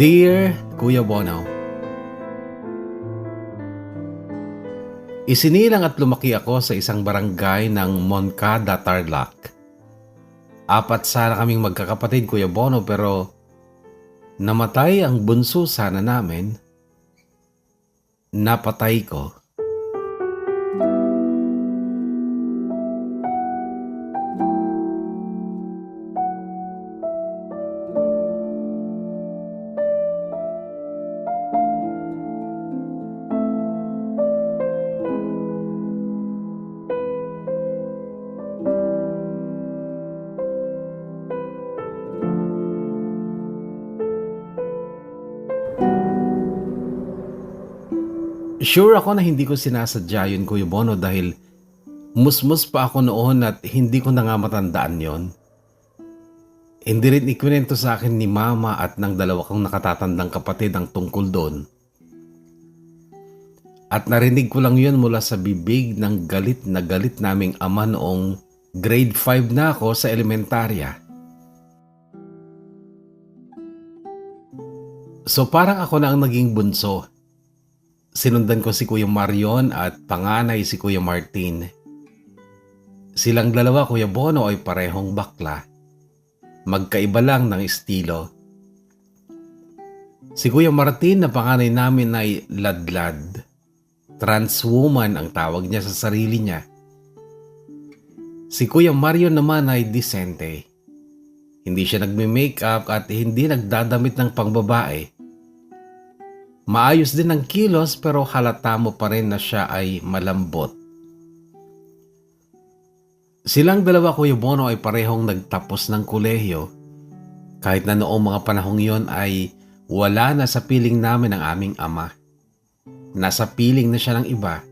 Dear Kuya Bono, isinilang at lumaki ako sa isang barangay ng Moncada, Tarlac. Apat sana kaming magkakapatid, Kuya Bono, pero namatay ang bunso sana namin. Napatay ko. Sure ako na hindi ko sinasadya yun, Kuya Bono, dahil musmus pa ako noon at hindi ko na nga matandaan yon. Hindi rin ikwento sa akin ni Mama at ng dalawa kong nakatatandang kapatid ang tungkol doon. At narinig ko lang yun mula sa bibig ng galit na galit naming ama noong grade 5 na ako sa elementarya. So parang ako na ang naging bunso. Sinundan ko si Kuya Marion at panganay si Kuya Martin. Silang dalawa, Kuya Bono, ay parehong bakla. Magkaiba lang ng estilo. Si Kuya Martin na panganay namin ay ladlad. Trans woman ang tawag niya sa sarili niya. Si Kuya Marion naman ay disente. Hindi siya nagme-makeup at hindi nagdadamit ng pangbabae. Maayos din ang kilos pero halata mo pa rin na siya ay malambot. Silang dalawa, Kuya Bono, ay parehong nagtapos ng kolehiyo. Kahit na noong mga panahong yon ay wala na sa piling namin ang aming ama. Nasa piling na siya ng iba.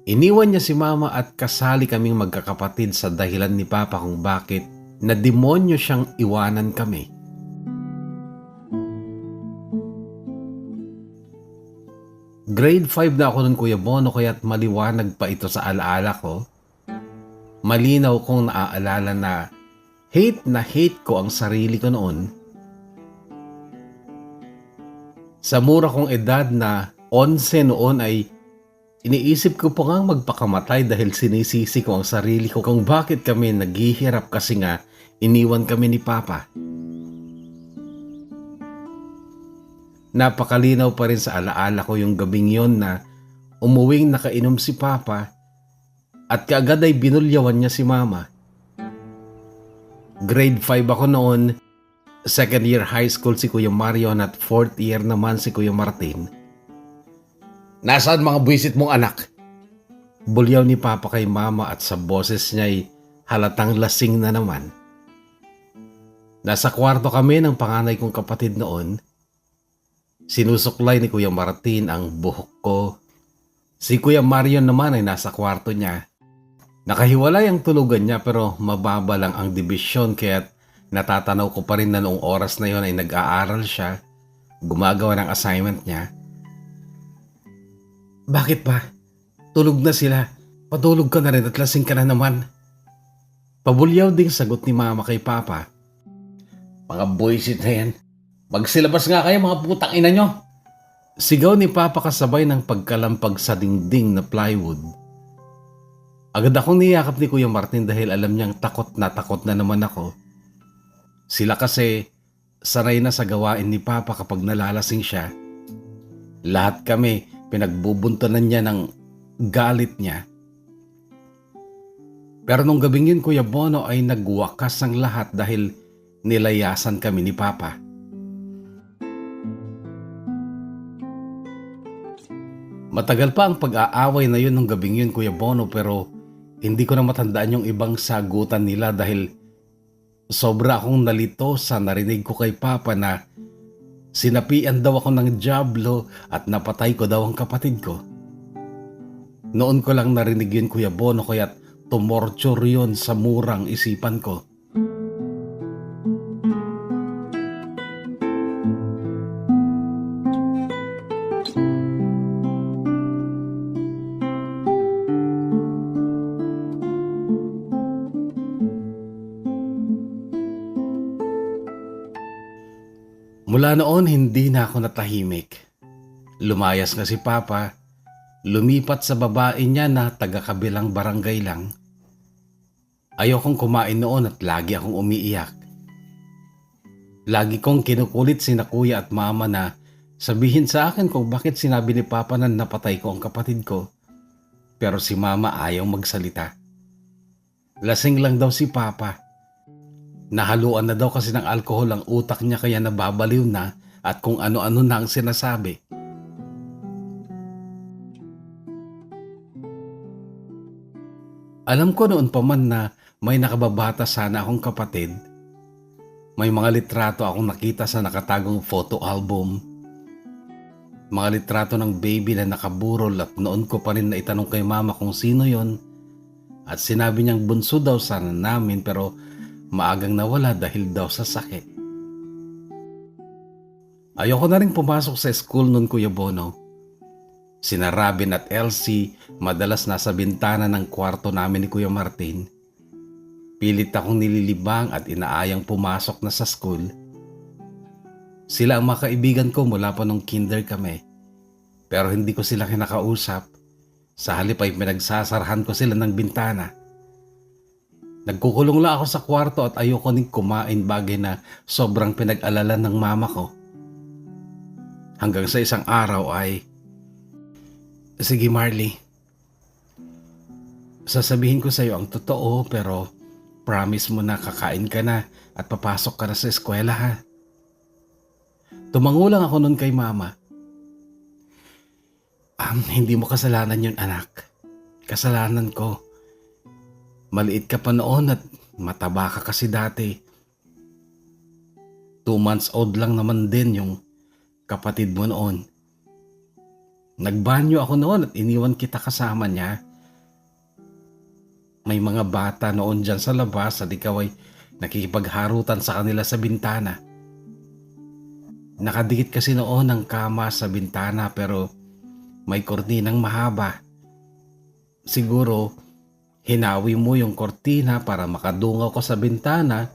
Iniwan niya si Mama at kasali kaming magkakapatid sa dahilan ni Papa kung bakit na demonyo siyang iwanan kami. Grade 5 na ako nun, Kuya Bono, kaya't maliwanag pa ito sa alaala ko. Malinaw kong naaalala na hate ko ang sarili ko noon. Sa mura kong edad na 11 noon ay iniisip ko pa ngang magpakamatay dahil sinisisi ko ang sarili ko kung bakit kami naghihirap kasi nga iniwan kami ni Papa. Napakalinaw pa rin sa alaala ko yung gabing yon na umuwing nakainom si Papa at kaagad ay binulyawan niya si Mama. Grade 5 ako noon, second year high school si Kuya Marion at fourth year naman si Kuya Martin. "Nasaan mga buwisit mong anak?" Bulyaw ni Papa kay Mama at sa boses niya'y halatang lasing na naman. Nasa kwarto kami ng panganay kong kapatid noon. Sinusuklay ni Kuya Martin ang buhok ko. Si Kuya Marion naman ay nasa kwarto niya. Nakahiwalay ang tulugan niya pero mababa lang ang dibisyon kaya't natatanaw ko pa rin na noong oras na yon ay nag-aaral siya, gumagawa ng assignment niya. "Bakit ba? Tulog na sila. Patulog ka na rin at lasing ka na naman." Pabulyaw ding sagot ni Mama kay Papa. "Mga buwisit na yan. Magsilabas nga kayo, mga putang ina nyo!" Sigaw ni Papa kasabay ng pagkalampag sa dingding na plywood. Agad akong niyakap ni Kuya Martin dahil alam niyang takot na naman ako. Sila kasi sanay na sa gawain ni Papa kapag nalalasing siya. Lahat kami pinagbubuntanan niya ng galit niya. Pero nung gabing yun, Kuya Bono, ay nagwakas ang lahat dahil nilayasan kami ni Papa. Matagal pa ang pag-aaway na yun nung gabing yun, Kuya Bono, pero hindi ko na matandaan yung ibang sagutan nila dahil sobra akong nalito sa narinig ko kay Papa na sinapian daw ako ng dyablo at napatay ko daw ang kapatid ko. Noon ko lang narinig yun, Kuya Bono, kaya't tumorture yun sa murang isipan ko. Mula noon hindi na ako natahimik. Lumayas nga si Papa, lumipat sa babae niya na taga-kabilang barangay lang. Ayokong kumain noon at lagi akong umiiyak. Lagi kong kinukulit sina kuya at mama na sabihin sa akin kung bakit sinabi ni Papa na napatay ko ang kapatid ko. Pero si mama ayaw magsalita. Lasing lang daw si Papa. Nahaluan na daw kasi ng alkohol ang utak niya kaya nababaliw na at kung ano-ano na ang sinasabi. Alam ko noon pa man na may nakababata sana akong kapatid. May mga litrato akong nakita sa nakatagong photo album. Mga litrato ng baby na nakaburol at noon ko pa rin naitanong kay mama kung sino yon. At sinabi niyang bunso daw sana namin pero maagang nawala dahil daw sa sakit. Ayoko na rin pumasok sa school noon, Kuya Bono. Sina Robin at Elsie madalas nasa bintana ng kwarto namin ni Kuya Martin. Pilit akong nililibang at inaayang pumasok na sa school. Sila ang mga kaibigan ko mula pa nung kinder kami. Pero hindi ko sila kinakausap. Sa halip ay pinagsasarahan ko sila ng bintana. Nagkukulong lang ako sa kwarto at ayoko ning kumain bagay na sobrang pinag-alala ng mama ko. Hanggang sa isang araw ay, "Sige Marley, sasabihin ko sa iyo ang totoo pero promise mo na kakain ka na at papasok ka na sa eskwela ha." Tumango lang ako noon kay mama. Hindi mo kasalanan yun anak. Kasalanan ko. Maliit ka pa noon at mataba ka kasi dati. 2 months old lang naman din yung kapatid mo noon. Nagbanyo ako noon at iniwan kita kasama niya. May mga bata noon dyan sa labas at ikaw ay nakikipagharutan sa kanila sa bintana. Nakadikit kasi noon ang kama sa bintana pero may kortinang mahaba. Siguro hinawi mo yung kortina para makadungaw ko sa bintana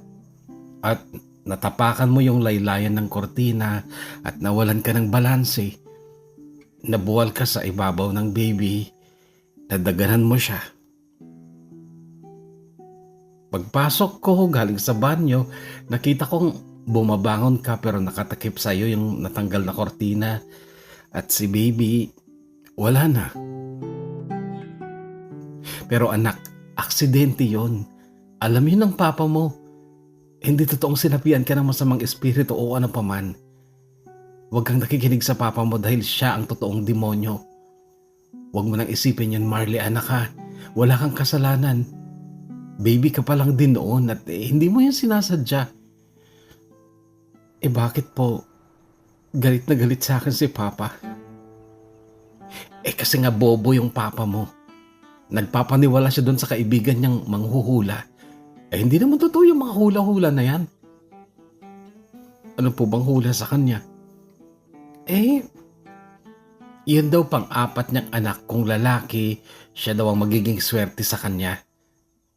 at natapakan mo yung laylayan ng kortina at nawalan ka ng balanse. Nabuwal ka sa ibabaw ng baby, nadaganan mo siya. Pagpasok ko galing sa banyo, nakita kong bumabangon ka pero nakatakip sa iyo yung natanggal na kortina at si baby wala na. Pero anak, aksidente yon. Alam yun ng papa mo. Hindi totoong sinapian ka ng masamang espiritu o ano paman. Huwag kang nakikinig sa papa mo dahil siya ang totoong demonyo. Huwag mo nang isipin yun, Marley, anak ha. Wala kang kasalanan. Baby ka pa lang din noon at hindi mo yan sinasadya. Bakit po galit na galit sa akin si papa? Kasi nga bobo yung papa mo. Nagpapaniwala siya doon sa kaibigan niyang manghuhula. Hindi naman totoo yung mga hula-hula na yan. Ano po bang hula sa kanya? Yun daw pang-4 niyang anak kung lalaki, siya daw ang magiging swerte sa kanya.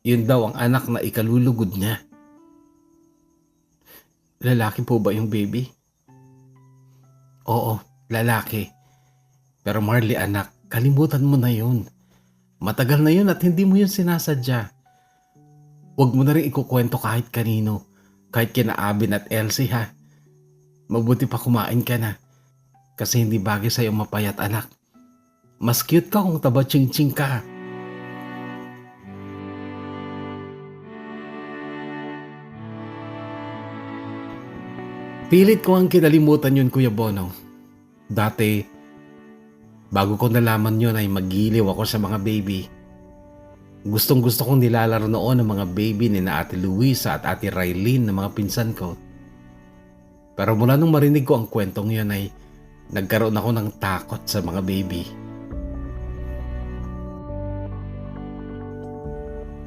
Yun daw ang anak na ikalulugod niya. Lalaki po ba yung baby? Oo, lalaki. Pero Marley anak, kalimutan mo na yun. Matagal na yun at hindi mo yun sinasadya. Huwag mo na rin ikukwento kahit kanino, kahit kina Abin at Elsie ha. Mabuti pa kumain ka na. Kasi hindi bagay sa'yo mapayat anak. Mas cute ka kung taba-ching-ching ka. Pilit ko ang kinalimutan yun, Kuya Bono. Dati, bago ko nalaman yun ay magiliw ako sa mga baby. Gustong gusto kong nilalaro noon ang mga baby ni na Ate Luisa at Ate Raylene na mga pinsan ko. Pero mula nung marinig ko ang kwentong yun ay nagkaroon ako ng takot sa mga baby.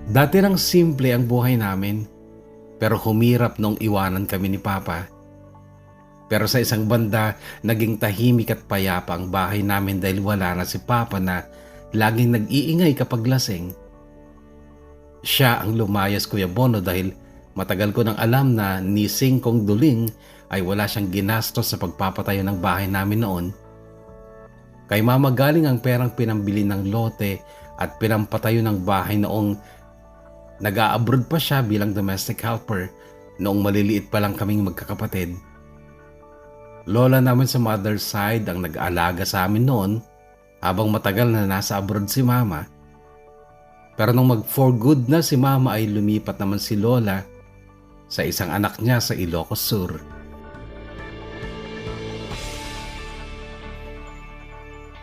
Dati nang simple ang buhay namin, pero humirap nung iwanan kami ni Papa. Pero sa isang banda, naging tahimik at payapa ang bahay namin dahil wala na si Papa na laging nag-iingay kapag lasing. Siya ang lumayas, Kuya Bono, dahil matagal ko nang alam na ni Singkong Duling ay wala siyang ginastos sa pagpapatayo ng bahay namin noon. Kay mama galing ang perang pinambili ng lote at pinampatayo ng bahay noong nag-a-abroad pa siya bilang domestic helper noong maliliit pa lang kaming magkakapatid. Lola namin sa mother's side ang nag-aalaga sa amin noon habang matagal na nasa abroad si mama. Pero nung mag-for good na si mama ay lumipat naman si lola sa isang anak niya sa Ilocos Sur.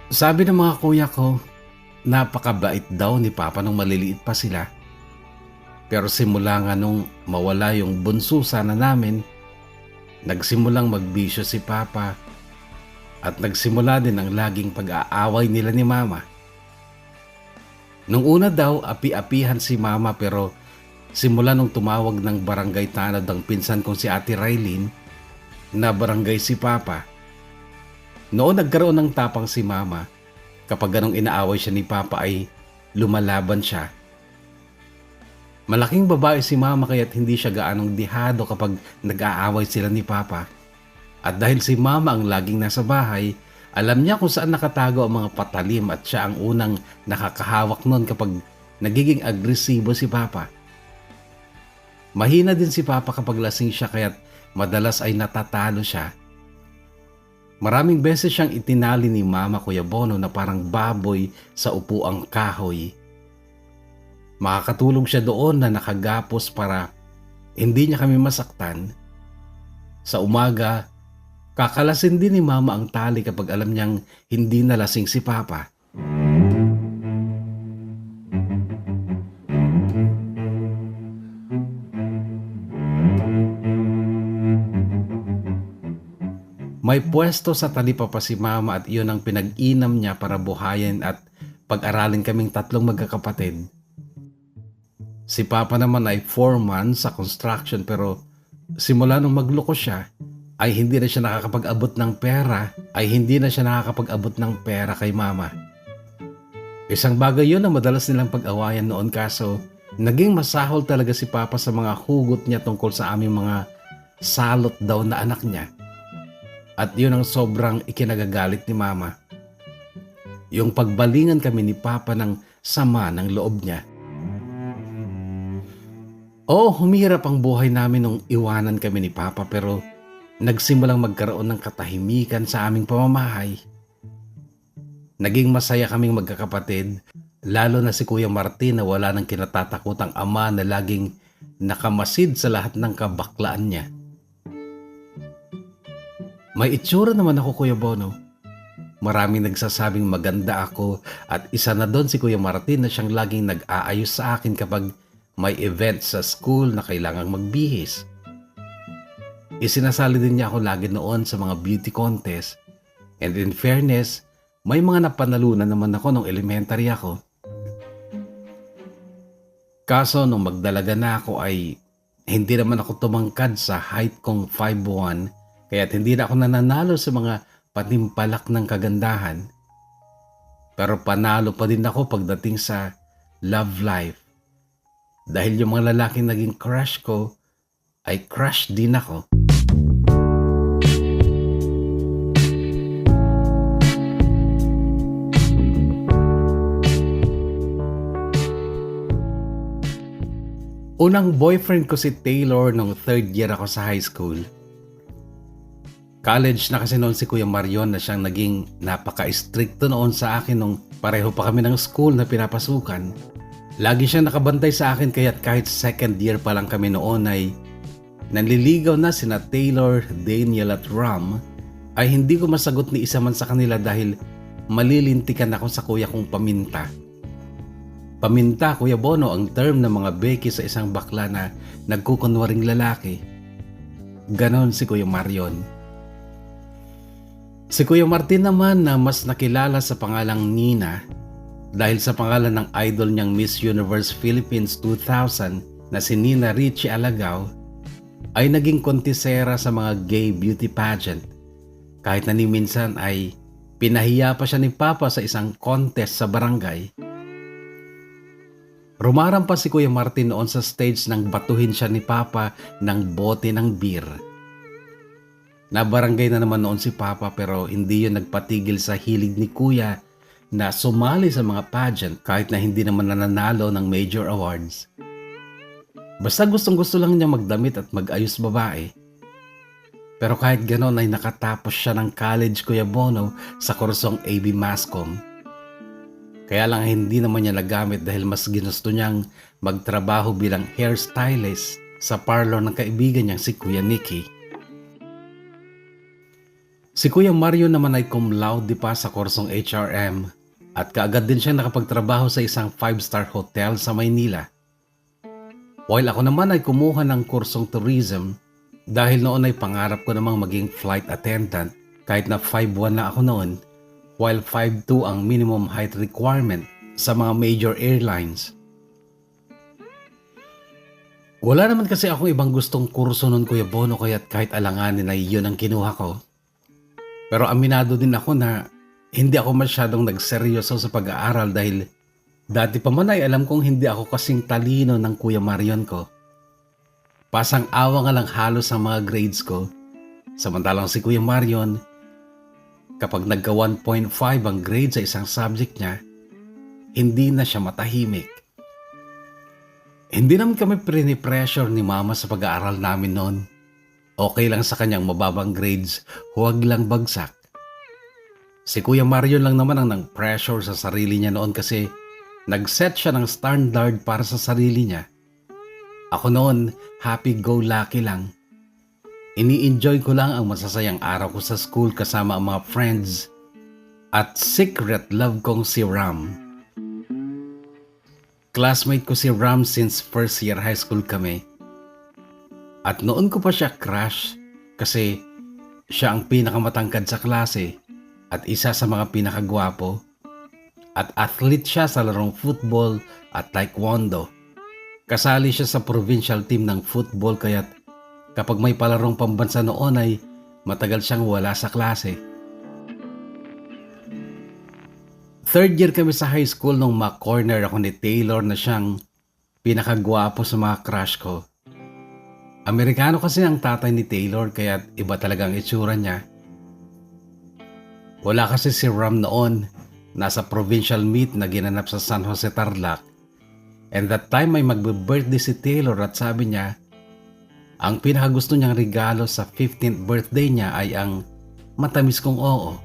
Sabi ng mga kuya ko, napakabait daw ni Papa nung maliliit pa sila. Pero simula nga nung mawala yung bunso sana namin, nagsimulang magbisyo si Papa at nagsimula din ang laging pag-aaway nila ni Mama. Nung una daw, api-apihan si Mama pero simula nung tumawag ng barangay tanod ang pinsan kong si Ate Raylene na barangay si Papa. Noon nagkaroon ng tapang si Mama. Kapag ganong inaaway siya ni Papa ay lumalaban siya. Malaking babae si Mama kaya't hindi siya gaanong dihado kapag nag-aaway sila ni Papa. At dahil si Mama ang laging nasa bahay, alam niya kung saan nakatago ang mga patalim at siya ang unang nakakahawak noon kapag nagiging agresibo si Papa. Mahina din si Papa kapag lasing siya kaya't madalas ay natatalo siya. Maraming beses siyang itinali ni Mama Kuya Bono na parang baboy sa upuang kahoy. Makakatulog siya doon na nakagapos para hindi niya kami masaktan. Sa umaga, kakalasin din ni Mama ang tali kapag alam niyang hindi nalasing si Papa. May pwesto sa talipa pa si Mama at iyon ang pinag-inam niya para buhayin at pag-aralin kaming tatlong magkakapatid. Si Papa naman ay foreman sa construction pero simula nung magloko siya ay hindi na siya nakakapag-abot ng pera kay Mama. Isang bagay yun na madalas nilang pag-awayan noon kaso naging masahol talaga si Papa sa mga hugot niya tungkol sa aming mga salot daw na anak niya. At yun ang sobrang ikinagagalit ni Mama. Yung pagbalingan kami ni Papa ng sama ng loob niya. Humihirap ang buhay namin nung iwanan kami ni Papa pero nagsimulang magkaroon ng katahimikan sa aming pamamahay. Naging masaya kaming magkakapatid, lalo na si Kuya Martin na wala nang kinatatakutang ama na laging nakamasid sa lahat ng kabaklaan niya. May itsura naman ako, Kuya Bono. Maraming nagsasabing maganda ako at isa na doon si Kuya Martin na siyang laging nag-aayos sa akin kapag may event sa school na kailangang magbihis. Isinasali din niya ako lagi noon sa mga beauty contest and in fairness, may mga napanalunan naman ako nung elementary ako. Kaso nung magdalaga na ako ay hindi naman ako tumangkad sa height kong 5'1", kaya't hindi na ako nananalo sa mga patimpalak ng kagandahan. Pero panalo pa din ako pagdating sa love life. Dahil yung mga lalaking naging crush ko, ay crush din ako. Unang boyfriend ko si Taylor nung third year ako sa high school. College na kasi noon si Kuya Marion na siyang naging napaka-stricto noon sa akin nung pareho pa kami ng school na pinapasukan. Lagi siyang nakabantay sa akin kaya't kahit second year pa lang kami noon ay nanliligaw na sina Taylor, Daniel at Ram ay hindi ko masagot ni isa man sa kanila dahil malilintikan ako sa kuya kong Paminta. Paminta, Kuya Bono, ang term ng mga beki sa isang bakla na nagkukunwaring lalaki. Ganon si Kuya Marion. Si Kuya Martin naman na mas nakilala sa pangalang Nina dahil sa pangalan ng idol niyang Miss Universe Philippines 2000 na si Nina Richie Alagao ay naging kontisera sa mga gay beauty pageant kahit na ni minsan ay pinahiya pa siya ni Papa sa isang contest sa barangay. Rumarampas si Kuya Martin noon sa stage nang batuhin siya ni Papa ng bote ng beer. Nabarangay na naman noon si Papa pero hindi yun nagpatigil sa hilig ni Kuya na sumali sa mga pageant kahit na hindi naman nananalo ng major awards. Basta gustong-gusto lang niya magdamit at mag-ayos babae. Pero kahit ganon ay nakatapos siya ng college, Kuya Bono, sa kursong AB Mascom. Kaya lang hindi naman niya nagamit dahil mas ginusto niyang magtrabaho bilang hairstylist sa parlor ng kaibigan niyang si Kuya Nicky. Si Kuya Mario naman ay cum laude pa sa kursong HRM at kaagad din siyang nakapagtrabaho sa isang 5-star hotel sa Maynila. While ako naman ay kumuha ng kursong tourism dahil noon ay pangarap ko namang maging flight attendant kahit na 5'1 na ako noon, while 5'2 ang minimum height requirement sa mga major airlines. Wala naman kasi akong ibang gustong kurso noon, Kuya Bono, kaya't kahit alanganin ay yun ang kinuha ko. Pero aminado din ako na hindi ako masyadong nagseryoso sa pag-aaral dahil dati pa man ay alam kong hindi ako kasing talino ng Kuya Marion ko. Pasang-awa nga lang halos ang mga grades ko. Samantalang si Kuya Marion, kapag nagka 1.5 ang grade sa isang subject niya, hindi na siya matahimik. Hindi naman kami pressure ni Mama sa pag-aaral namin noon. Okay lang sa kanyang mababang grades, huwag lang bagsak. Si Kuya Marion lang naman ang nang-pressure sa sarili niya noon kasi nag-set siya ng standard para sa sarili niya. Ako noon, happy-go-lucky lang. Ini-enjoy ko lang ang masasayang araw ko sa school kasama ang mga friends at secret love kong si Ram. Classmate ko si Ram since first year high school kami. At noon ko pa siya crush kasi siya ang pinakamatangkad sa klase at isa sa mga pinakagwapo. At athlete siya sa larong football at taekwondo. Kasali siya sa provincial team ng football kaya't kapag may palarong pambansa noon ay matagal siyang wala sa klase. Third year kami sa high school nung ma-corner ako ni Taylor na siyang pinakagwapo sa mga crush ko. Amerikano kasi ang tatay ni Taylor kaya't iba talagang itsura niya. Wala kasi si Ram noon, nasa provincial meet na ginanap sa San Jose, Tarlac. And that time ay magbe-birthday si Taylor at sabi niya, ang pinakagusto niyang regalo sa 15th birthday niya ay ang matamis kong oo.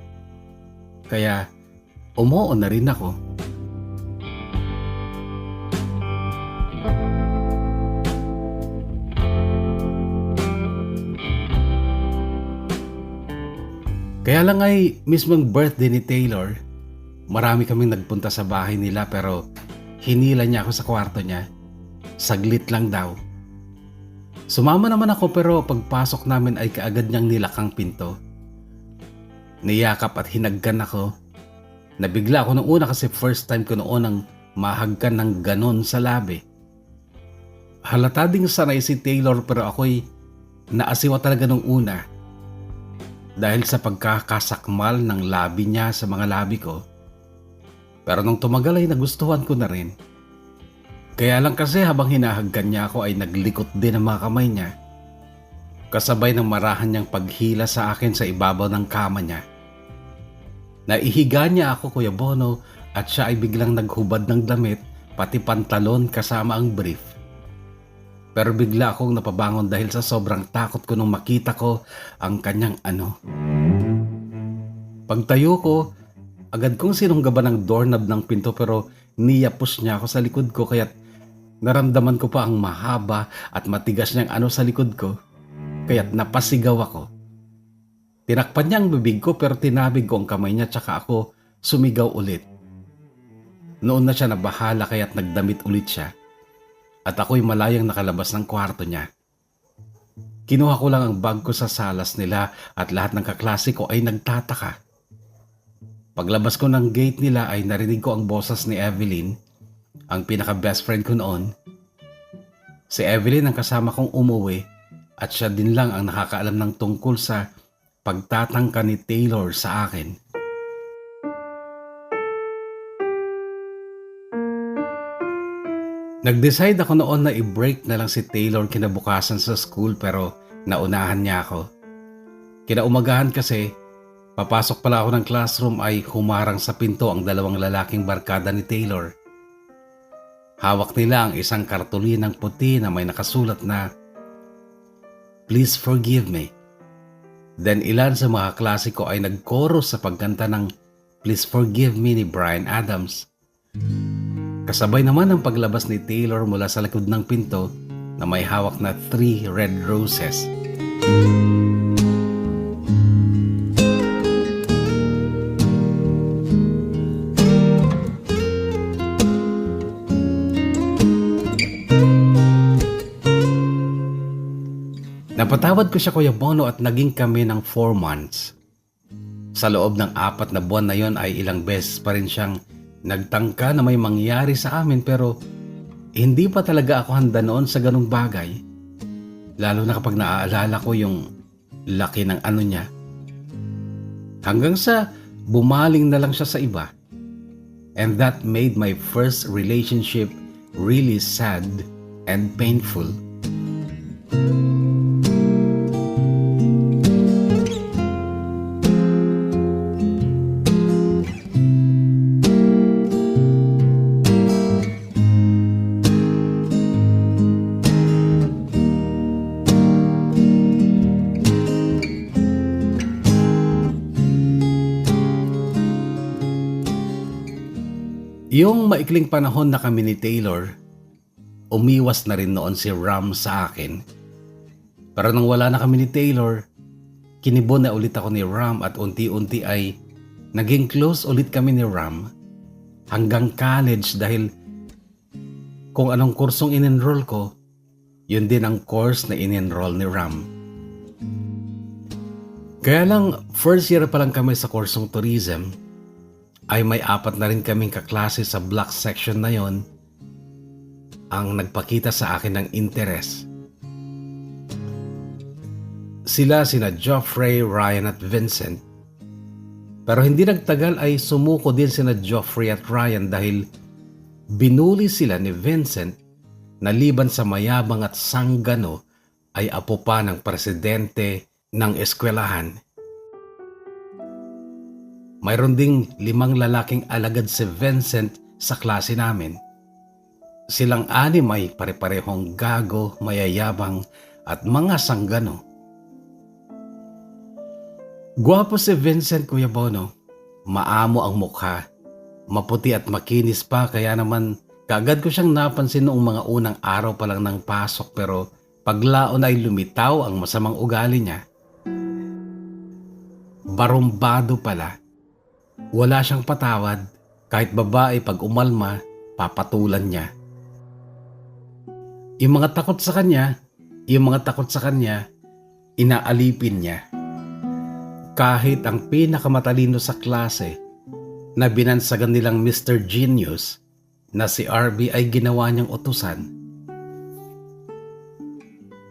Kaya umoo na rin ako. Kaya lang ay mismong birthday ni Taylor, marami kaming nagpunta sa bahay nila pero hinila niya ako sa kwarto niya. Saglit lang daw. Sumama naman ako pero pagpasok namin ay kaagad niyang nilakang pinto. Niyakap at hinagkan ako. Nabigla ako nung una kasi first time ko noon ang mahagkan ng ganon sa labi. Halata ding sanay si Taylor pero ako'y naasiwa talaga nung una. Dahil sa pagkakasakmal ng labi niya sa mga labi ko. Pero nung tumagal ay nagustuhan ko na rin. Kaya lang kasi habang hinahagkan niya ako ay naglikot din ang mga kamay niya. Kasabay ng marahan niyang paghila sa akin sa ibabaw ng kama niya. Naihiga niya ako, Kuya Bono, at siya ay biglang naghubad ng damit pati pantalon kasama ang brief. Pero bigla akong napabangon dahil sa sobrang takot ko nung makita ko ang kanyang ano. Pagtayo ko, agad kong sinunggaban ng doorknob ng pinto pero niyapos niya ako sa likod ko kaya't naramdaman ko pa ang mahaba at matigas niyang ano sa likod ko kaya't napasigaw ako. Tinakpan niya ang bibig ko pero tinabig ko ang kamay niya tsaka ako sumigaw ulit. Noon na siya nabahala kaya't nagdamit ulit siya. At ako'y malayang nakalabas ng kwarto niya. Kinuha ko lang ang bag ko sa salas nila at lahat ng kaklase ko ay nagtataka. Paglabas ko ng gate nila ay narinig ko ang boses ni Evelyn, ang pinaka-best friend ko noon. Si Evelyn ang kasama kong umuwi at siya din lang ang nakakaalam ng tungkol sa pagtatangka ni Taylor sa akin. Nag-decide ako noon na i-break na lang si Taylor kinabukasan sa school pero naunahan niya ako. Kinaumagahan kasi, papasok pala ako ng classroom ay humarang sa pinto ang dalawang lalaking barkada ni Taylor. Hawak nila ang isang kartulinang puti na may nakasulat na, "Please forgive me." Then ilan sa mga klase ko ay nag-chorus sa pagkanta ng "Please Forgive Me" ni Bryan Adams. Kasabay naman ang paglabas ni Taylor mula sa likod ng pinto na may hawak na 3 red roses. Napatawad ko siya, Kuya Bono, at naging kami ng 4 months. Sa loob ng 4 na buwan na yon ay ilang beses pa rin siyang nagtangka na may mangyari sa amin, pero hindi pa talaga ako handa noon sa ganung bagay. Lalo na kapag naaalala ko yung laki ng ano niya. Hanggang sa bumaling na lang siya sa iba. And that made my first relationship really sad and painful. Yung maikling panahon na kami ni Taylor, umiwas na rin noon si Ram sa akin. Pero nang wala na kami ni Taylor, kinibon na ulit ako ni Ram at unti-unti ay naging close ulit kami ni Ram hanggang college dahil kung anong kursong in-enroll ko, yun din ang course na in-enroll ni Ram. Kaya lang first year pa lang kami sa kursong tourism, ay may 4 na rin kaming kaklase sa black section na yon ang nagpakita sa akin ng interes. Sina Geoffrey, Ryan at Vincent. Pero hindi nagtagal ay sumuko din sina Geoffrey at Ryan dahil binuli sila ni Vincent na liban sa mayabang at sanggano ay apo pa ng presidente ng eskwelahan. Mayroon ding 5 lalaking alagad si Vincent sa klase namin. Silang 6 ay pare-parehong gago, mayayabang at mga sanggano. Gwapo si Vincent, Kuya Bono. Maamo ang mukha. Maputi at makinis pa, kaya naman kaagad ko siyang napansin noong mga unang araw pa lang ng pasok, pero paglaon ay lumitaw ang masamang ugali niya. Barumbado pala. Wala siyang patawad, kahit babae pag umalma, papatulan niya. Yung mga takot sa kanya, inaalipin niya. Kahit ang pinakamatalino sa klase na binansagan nilang Mr. Genius na si RB ay ginawa niyang utusan.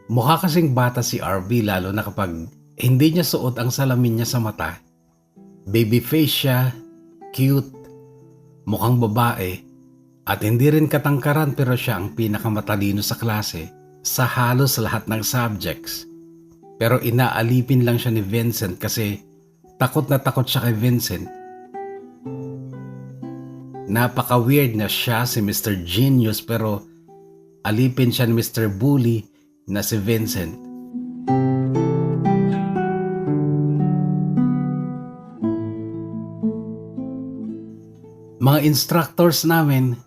Mukha kasing bata si RB, lalo na kapag hindi niya suot ang salamin niya sa mata. Baby face siya, cute, mukhang babae, at hindi rin katangkaran, pero siya ang pinakamatalino sa klase sa halos lahat ng subjects. Pero inaalipin lang siya ni Vincent kasi takot na takot siya kay Vincent. Napaka-weird na siya si Mr. Genius, pero alipin siya ni Mr. Bully na si Vincent. Mga instructors namin,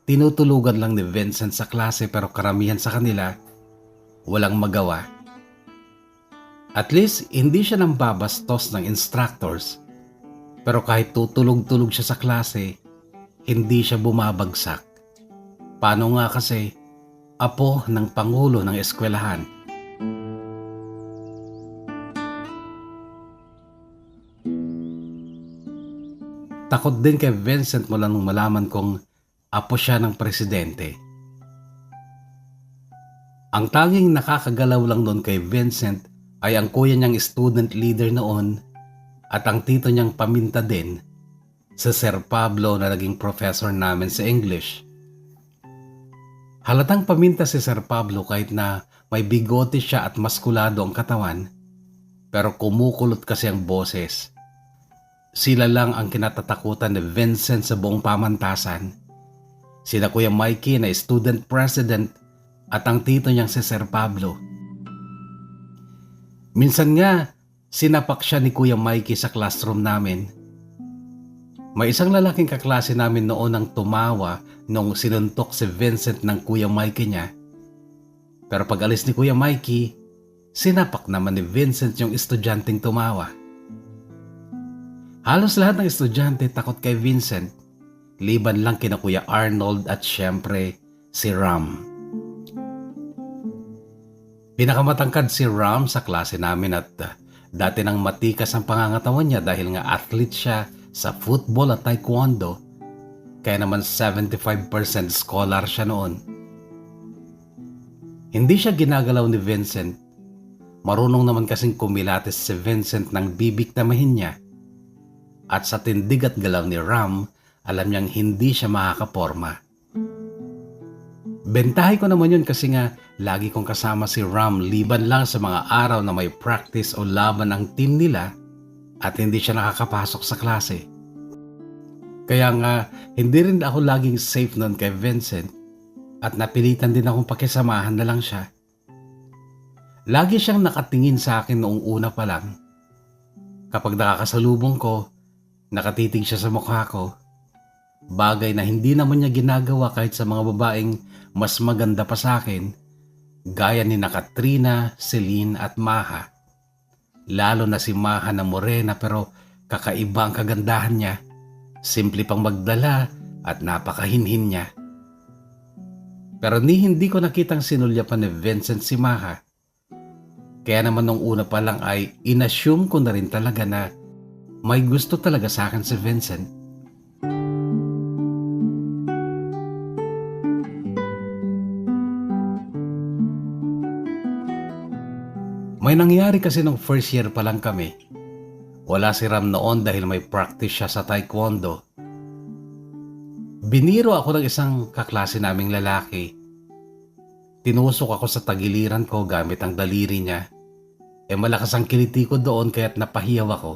tinutulugan lang ni Vincent sa klase, pero karamihan sa kanila, walang magawa. At least, hindi siya nang babastos ng instructors. Pero kahit tutulog-tulog siya sa klase, hindi siya bumabagsak. Paano nga kasi, apo ng pangulo ng eskwelahan. Takot din kay Vincent mula nung malaman kong apo siya ng presidente. Ang tanging nakakagalaw lang doon kay Vincent ay ang kuya niyang student leader noon at ang tito niyang paminta din, si Sir Pablo na naging professor namin sa English. Halatang paminta si Sir Pablo kahit na may bigote siya at maskulado ang katawan, Pero kumukulot kasi ang boses. Sila lang ang kinatatakutan ni Vincent sa buong pamantasan. Sina Kuya Mikey na student president at ang tito niyang si Sir Pablo. Minsan nga, sinapak siya ni Kuya Mikey sa classroom namin. May isang lalaking kaklase namin noon ang tumawa nung sinuntok si Vincent ng Kuya Mikey niya. Pero pag alis ni Kuya Mikey, sinapak naman ni Vincent yung estudyanteng tumawa. Halos lahat ng estudyante takot kay Vincent, liban lang kina Kuya Arnold at syempre si Ram. Pinakamatangkad si Ram sa klase namin at dati nang matikas ang pangangatawan niya dahil nga athlete siya sa football at taekwondo, kaya naman 75% scholar siya noon. Hindi siya ginagalaw ni Vincent. Marunong naman kasing kumilates si Vincent nang bibiktamahin niya. At sa tindig at galaw ni Ram, alam niyang hindi siya makakaporma. Bentahe ko naman yun kasi nga lagi kong kasama si Ram liban lang sa mga araw na may practice o laban ang team nila at hindi siya nakakapasok sa klase. Kaya nga hindi rin ako laging safe noon kay Vincent at napilitan din akong pakisamahan na lang siya. Lagi siyang nakatingin sa akin noong una pa lang. Kapag nakakasalubong ko, nakatitig siya sa mukha ko. Bagay na hindi naman niya ginagawa kahit sa mga babaeng mas maganda pa sa akin, gaya ni Katrina, Celine at Maha. Lalo na si Maha na morena pero kakaiba ang kagandahan niya. Simple pang magdala at napakahinhin niya. Pero hindi ko nakitang sinulyapan ni Vincent si Maha. Kaya naman nung una pa lang ay inassume ko na rin talaga na may gusto talaga sa akin si Vincent. May nangyari kasi nung first year pa lang kami. Wala si Ram noon dahil may practice siya sa taekwondo. Biniro ako ng isang kaklase naming lalaki. Tinusok ako sa tagiliran ko gamit ang daliri niya. Malakas ang kiliti ko doon kaya't napahiyaw ako.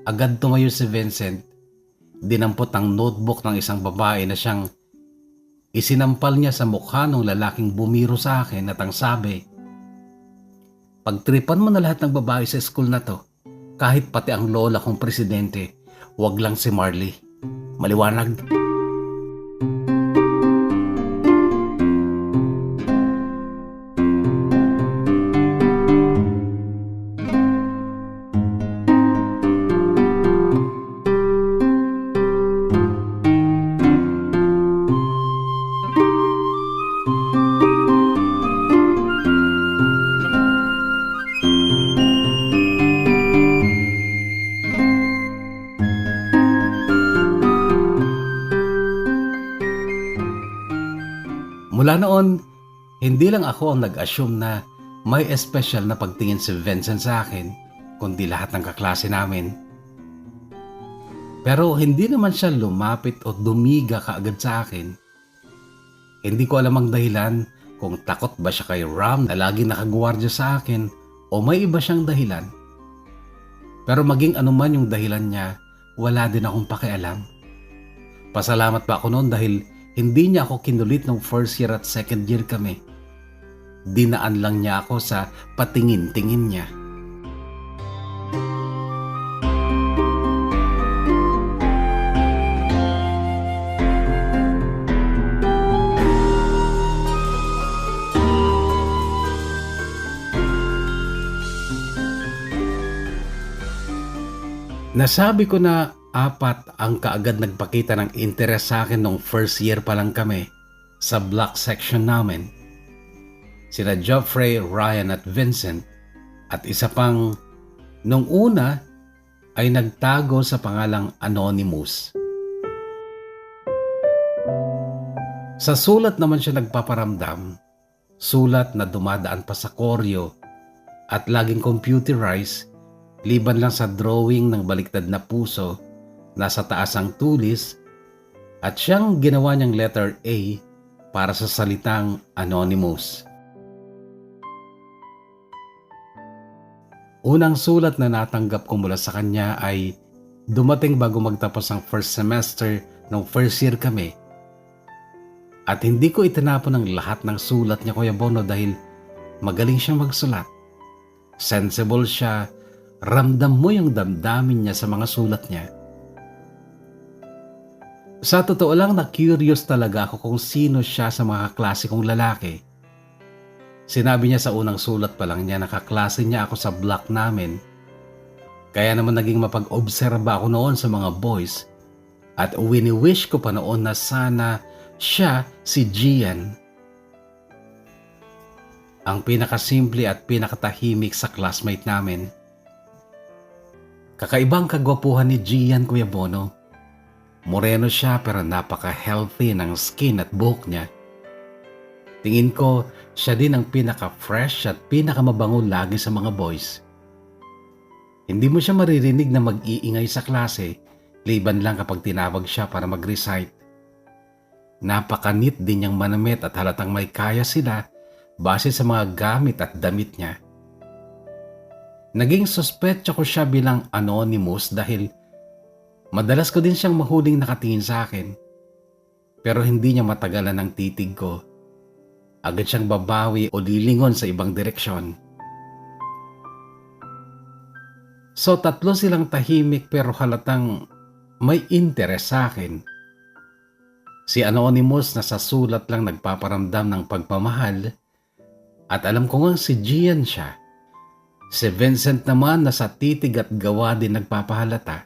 Agad tumayo si Vincent. Dinampot ang notebook ng isang babae na siyang isinampal niya sa mukha ng lalaking bumiro sa akin at ang sabi, "Pagtripan mo na lahat ng babae sa school na to, kahit pati ang lola kong presidente, wag lang si Marley. Maliwanag?" Mula noon, hindi lang ako ang nag-assume na may espesyal na pagtingin si Vincent sa akin, kundi lahat ng kaklase namin. Pero hindi naman siya lumapit o dumiga kaagad sa akin. Hindi ko alam ang dahilan kung takot ba siya kay Ram na laging nakagwardya sa akin o may iba siyang dahilan. Pero maging anuman yung dahilan niya, wala din akong pakialam. Pasalamat pa ako noon dahil hindi niya ako kinulit nung first year at second year kami. Dinaan lang niya ako sa patingin-tingin niya. Nasabi ko na 4 ang kaagad nagpakita ng interes sa akin nung first year pa lang kami sa block section namin. Sina Geoffrey, Ryan at Vincent at isa pang nung una ay nagtago sa pangalang Anonymous. Sa sulat naman siya nagpaparamdam, sulat na dumadaan pa sa koryo at laging computerized, liban lang sa drawing ng baliktad na puso. Nasa taas ang tulis at siyang ginawa niyang letter A para sa salitang Anonymous. Unang sulat na natanggap ko mula sa kanya ay dumating bago magtapos ang first semester nung first year kami. At hindi ko itinapon ang lahat ng sulat niya, Kuya Bono, dahil magaling siya magsulat. Sensible siya, ramdam mo yung damdamin niya sa mga sulat niya. Sa totoo lang, na-curious talaga ako kung sino siya sa mga kaklase kong lalaki. Sinabi niya sa unang sulat pa lang niya na kaklase niya ako sa block namin. Kaya naman naging mapag-obserba ako noon sa mga boys at wini-wish ko pa noon na sana siya si Gian. Ang pinakasimple at pinakatahimik sa classmate namin. Kakaibang kagwapuhan ni Gian, Kuya Bono. Moreno siya pero napaka-healthy ng skin at buhok niya. Tingin ko, siya din ang pinaka-fresh at pinaka-mabango lagi sa mga boys. Hindi mo siya maririnig na mag-iingay sa klase, liban lang kapag tinawag siya para mag-recite. Napakanit din niyang manamit at halatang may kaya sila base sa mga gamit at damit niya. Naging suspetsa ko siya bilang anonymous dahil madalas ko din siyang mahuling nakatingin sa akin. Pero hindi niya matagalan ang titig ko. Agad siyang babawi o lilingon sa ibang direksyon. So 3 silang tahimik pero halatang may interes sa akin. Si Anonymous na sa sulat lang nagpaparamdam ng pagmamahal at alam ko ngang si Gian siya. Si Vincent naman na sa titig at gawa din nagpapahalata.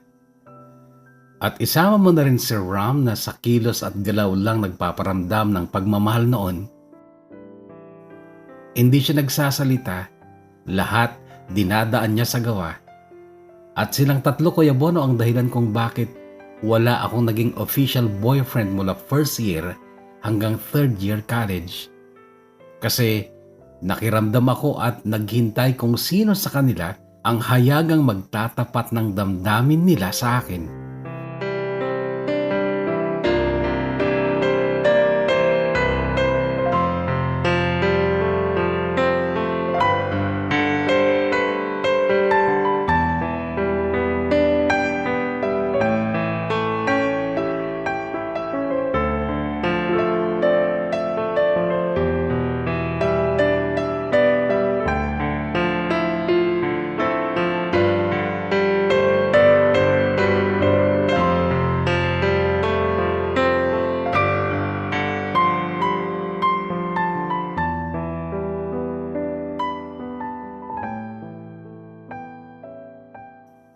At isama mo na rin si Ram na sa kilos at galaw lang nagpaparamdam ng pagmamahal noon. Hindi siya nagsasalita, lahat dinadaan niya sa gawa. At silang 3, Kuya Bono, ang dahilan kung bakit wala akong naging official boyfriend mula first year hanggang 3rd year college. Kasi nakiramdam ako at naghintay kung sino sa kanila ang hayagang magtatapat ng damdamin nila sa akin.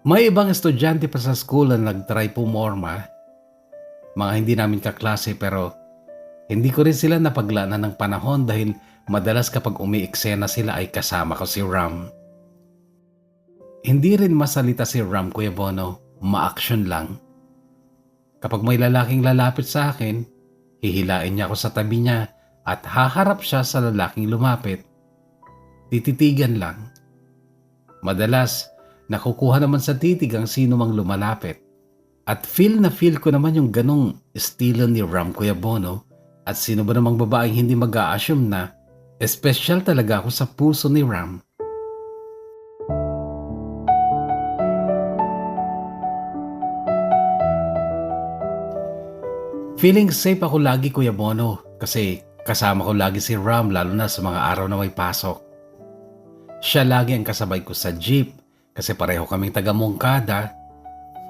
May ibang estudyante pa sa school na nag-try pumorma. Mga hindi namin kaklase pero hindi ko rin sila napaglanan ng panahon dahil madalas kapag umiiksena sila ay kasama ko si Ram. Hindi rin masalita si Ram, Kuya Bono, ma-action lang. Kapag may lalaking lalapit sa akin, hihilain niya ako sa tabi niya at haharap siya sa lalaking lumapit. Tititigan lang. Madalas, nakukuha naman sa titig ang sino mang lumalapit. At feel na feel ko naman yung ganong estilo ni Ram, Kuya Bono. At sino ba namang babaeng hindi mag-a-assume na espesyal talaga ako sa puso ni Ram. Feeling safe ako lagi, Kuya Bono, kasi kasama ko lagi si Ram lalo na sa mga araw na may pasok. Siya lagi ang kasabay ko sa jeep kasi pareho kaming taga-Moncada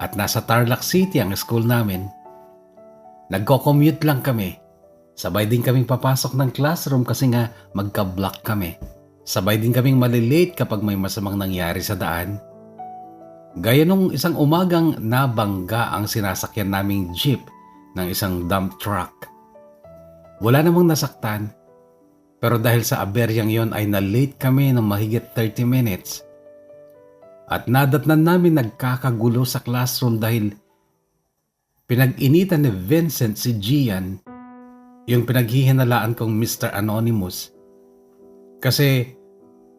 at nasa Tarlac City ang school namin. Nagko-commute lang kami. Sabay din kaming papasok ng classroom kasi nga magka-block kami. Sabay din kaming malilate kapag may masamang nangyari sa daan. Gaya nung isang umagang nabangga ang sinasakyan naming jeep ng isang dump truck. Wala namang nasaktan, pero dahil sa aberyang yon ay na-late kami ng mahigit 30 minutes. At nadatnan namin nagkakagulo sa classroom dahil pinag-initan ni Vincent si Gian, yung pinaghihinalaan kong Mr. Anonymous. Kasi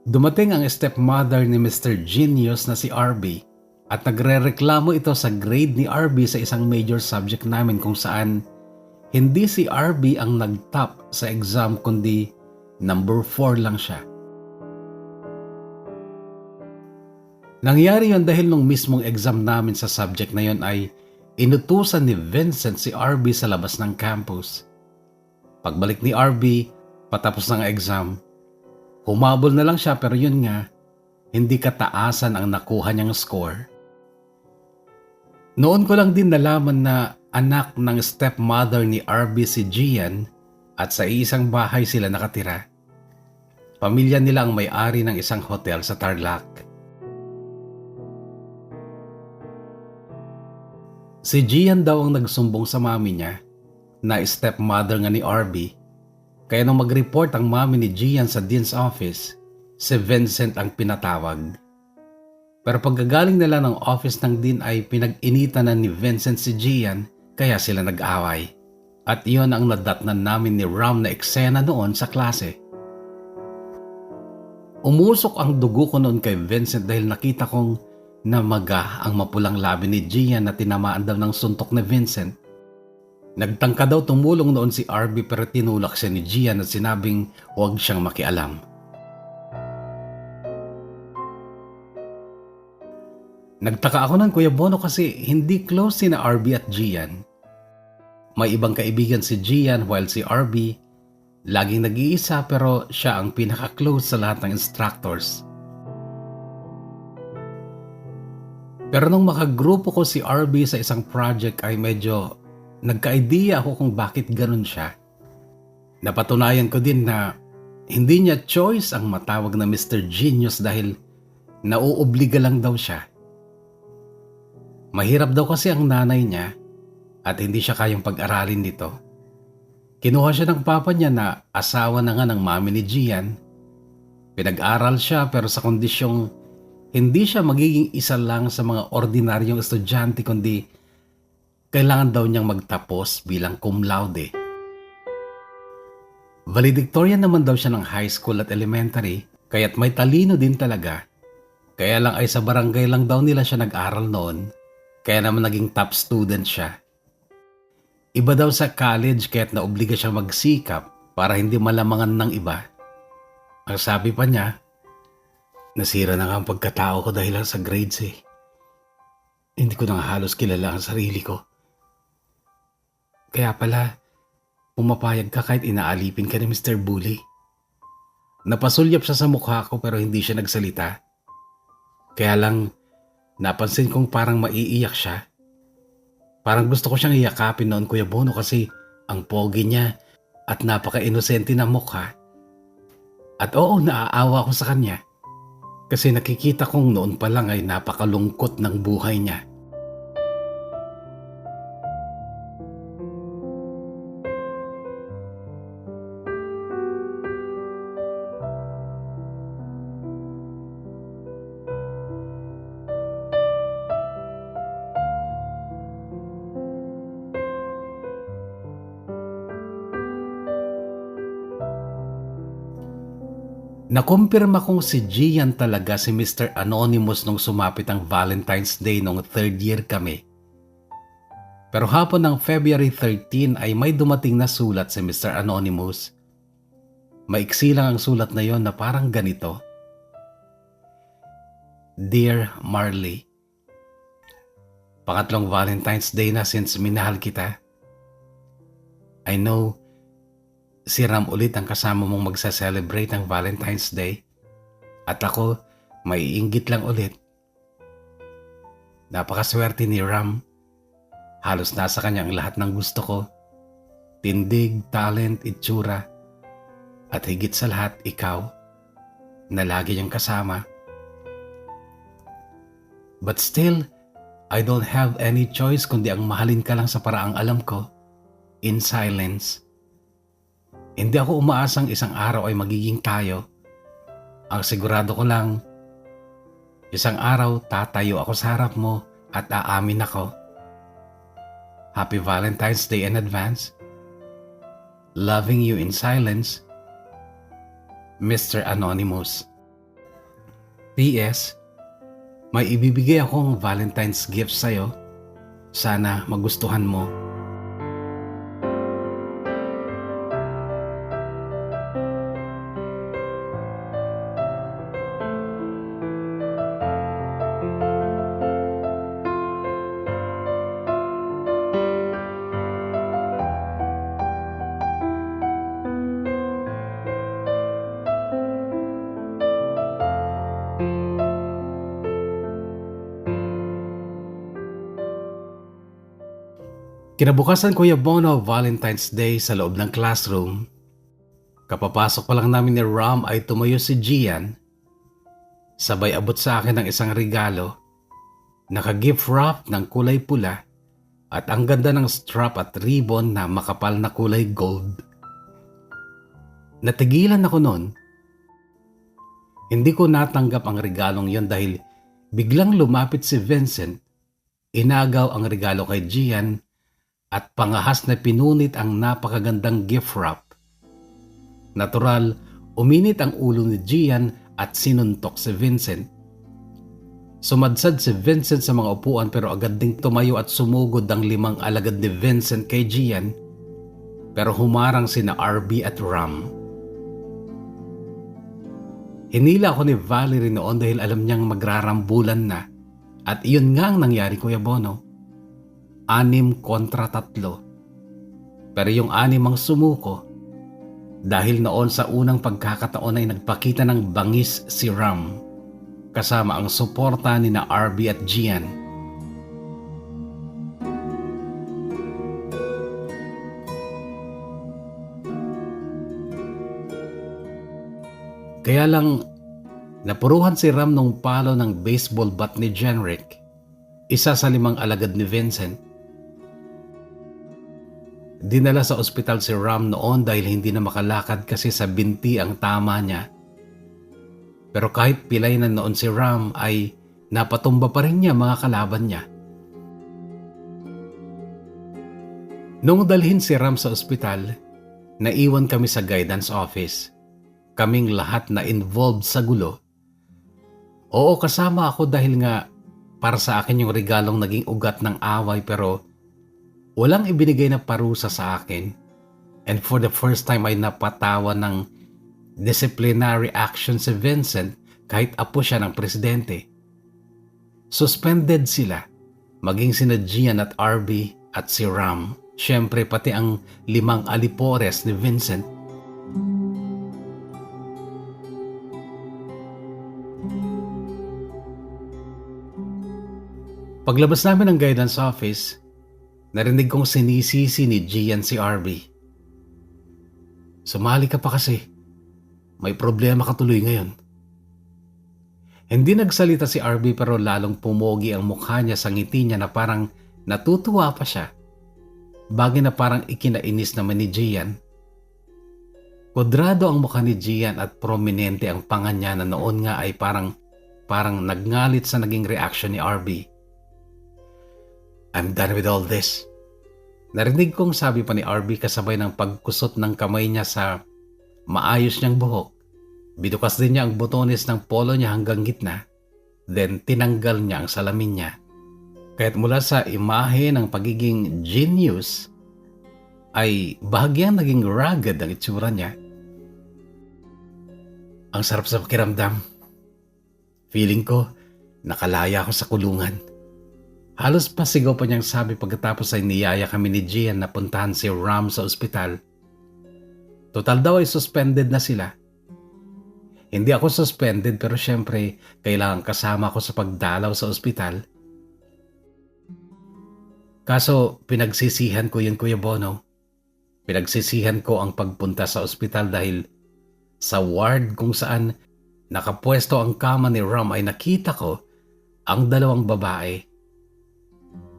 dumating ang stepmother ni Mr. Genius na si RB at nagrereklamo ito sa grade ni RB sa isang major subject namin kung saan hindi si RB ang nag-top sa exam kundi number 4 lang siya. Nangyari yon dahil nung mismong exam namin sa subject na yon ay inutusan ni Vincent si RB sa labas ng campus. Pagbalik ni RB, patapos ng exam, humabol na lang siya pero yun nga, hindi kataasan ang nakuha niyang score. Noon ko lang din nalaman na anak ng stepmother ni RB si Gian at sa isang bahay sila nakatira. Pamilya nila ang may-ari ng isang hotel sa Tarlac. Si Gian daw ang nagsumbong sa mami niya na stepmother nga ni RB. Kaya nung mag-report ang mami ni Gian sa dean's office, si Vincent ang pinatawag. Pero pagkagaling nila ng office ng dean ay pinag-initan na ni Vincent si Gian kaya sila nag-away. At iyon ang nadatnan namin ni Ram na eksena noon sa klase. Umusok ang dugo ko noon kay Vincent dahil nakita kong namaga ang mapulang labi ni Gian na tinamaan daw ng suntok ni Vincent. Nagtangka daw tumulong noon si RB pero tinulak siya ni Gian at sinabing huwag siyang makialam. Nagtaka ako nun, Kuya Bono, kasi hindi close si na RB at Gian. May ibang kaibigan si Gian while si RB laging nag-iisa pero siya ang pinaka-close sa lahat ng instructors. Pero nung makagrupo ko si RB sa isang project ay medyo nagka-idea ako kung bakit ganun siya. Napatunayan ko din na hindi niya choice ang matawag na Mr. Genius dahil nauobliga lang daw siya. Mahirap daw kasi ang nanay niya at hindi siya kayang pag-aralin dito. Kinuha siya ng papa niya na asawa na nga ng mami ni Gian. Pinag-aral siya pero sa kondisyong hindi siya magiging isa lang sa mga ordinaryong estudyante kundi kailangan daw niyang magtapos bilang cum laude. Valedictorian naman daw siya ng high school at elementary kaya't may talino din talaga. Kaya lang ay sa barangay lang daw nila siya nag-aral noon. Kaya naman naging top student siya. Iba daw sa college kaya't naobliga siyang magsikap para hindi malamangan ng iba. Ang sabi pa niya, nasira na nga ang pagkatao ko dahil lang sa grades eh. Hindi ko na halos kilala ang sarili ko. Kaya pala, pumapayag ka kahit inaalipin ka ni Mr. Bully. Napasulyap siya sa mukha ko pero hindi siya nagsalita. Kaya lang, napansin kong parang maiiyak siya. Parang gusto ko siyang iyakapin noon, Kuya Bono, kasi ang pogi niya at napaka-inosente na mukha. At oo, naaawa ko sa kanya. Kasi nakikita kong noon pa lang ay napakalungkot ng buhay niya. Nakumpirma kong si Gian talaga si Mr. Anonymous nung sumapit ang Valentine's Day nung third year kami. Pero hapon ng February 13 ay may dumating na sulat si Mr. Anonymous. Maiksi lang ang sulat na yon na parang ganito. Dear Marley, pangatlong Valentine's Day na since minahal kita. I know si Ram ulit ang kasama mong magsa-celebrate ng Valentine's Day at ako maiinggit lang ulit. Napakaswerte ni Ram. Halos nasa kanya ang lahat ng gusto ko. Tindig, talent, itsura. At higit sa lahat, ikaw na lagi niyang kasama. But still, I don't have any choice kundi ang mahalin ka lang sa paraang alam ko. In silence. Hindi ako umaasang isang araw ay magiging tayo. Ang sigurado ko lang, isang araw tatayo ako sa harap mo at aamin ako. Happy Valentine's Day in advance. Loving you in silence, Mr. Anonymous. P.S. May ibibigay akong Valentine's gift sa'yo. Sana magustuhan mo. Kinabukasan Kuya Bono, Valentine's Day sa loob ng classroom. Kapapasok pa lang namin ni Ram ay tumayo si Gian. Sabay abot sa akin ng isang regalo. Naka-gift wrap ng kulay pula at ang ganda ng strap at ribbon na makapal na kulay gold. Natigilan ako noon. Hindi ko natanggap ang regalong yon dahil biglang lumapit si Vincent. Inagaw ang regalo kay Gian at pangahas na pinunit ang napakagandang gift wrap. Natural, uminit ang ulo ni Gian at sinuntok si Vincent. Sumadsad si Vincent sa mga upuan pero agad ding tumayo at sumugod ang 5 alagad ni Vincent kay Gian, pero humarang sina RB at Ram. Hinila ako ni Valerie noon dahil alam niyang magrarambulan na, at iyon nga ang nangyari, Kuya Bono. 6 kontra 3. Pero yung 6 ang sumuko dahil noon sa unang pagkakataon ay nagpakita ng bangis si Ram kasama ang suporta ni na RB at Gian. Kaya lang napuruhan si Ram ng palo ng baseball bat ni Jenrick, isa sa 5 alagad ni Vincent. Dinala sa ospital si Ram noon dahil hindi na makalakad kasi sa binti ang tama niya. Pero kahit pilay na noon si Ram ay napatumba pa rin niya mga kalaban niya. Nung dalhin si Ram sa ospital, naiwan kami sa guidance office. Kaming lahat na involved sa gulo. Oo, kasama ako dahil nga para sa akin yung regalong naging ugat ng away pero walang ibinigay na parusa sa akin, and for the first time ay napatawa ng disciplinary action si Vincent kahit apo siya ng presidente. Suspended sila, maging sina Gian at RB at si Ram, syempre pati ang 5 alipores ni Vincent. Paglabas namin ng guidance office, narinig kong sinisisi ni Gian si RB. Sumali ka pa kasi. May problema ka tuloy ngayon. Hindi nagsalita si RB pero lalong pumogi ang mukha niya sa ngiti niya na parang natutuwa pa siya. Bagay na parang ikinainis naman ni Gian. Kudrado ang mukha ni Gian at prominente ang panga niya na noon nga ay parang nagngalit sa naging reaction ni RB. I'm done with all this. Narinig kong sabi pa ni RB kasabay ng pagkusot ng kamay niya sa maayos niyang buhok. Binukas din niya ang botones ng polo niya hanggang gitna. Then tinanggal niya ang salamin niya. Kaya't mula sa imahe ng pagiging genius, ay bahagyang naging rugged ang itsura niya. Ang sarap sa pakiramdam. Feeling ko, nakalaya ako sa kulungan. Halos pasigaw pa niyang sabi pagkatapos ay niyaya kami ni Gian na puntahan si Ram sa ospital. Total daw ay suspended na sila. Hindi ako suspended pero syempre kailangan kasama ko sa pagdalaw sa ospital. Kaso pinagsisihan ko yun, Kuya Bono. Pinagsisihan ko ang pagpunta sa ospital dahil sa ward kung saan nakapwesto ang kama ni Ram ay nakita ko ang 2 babae.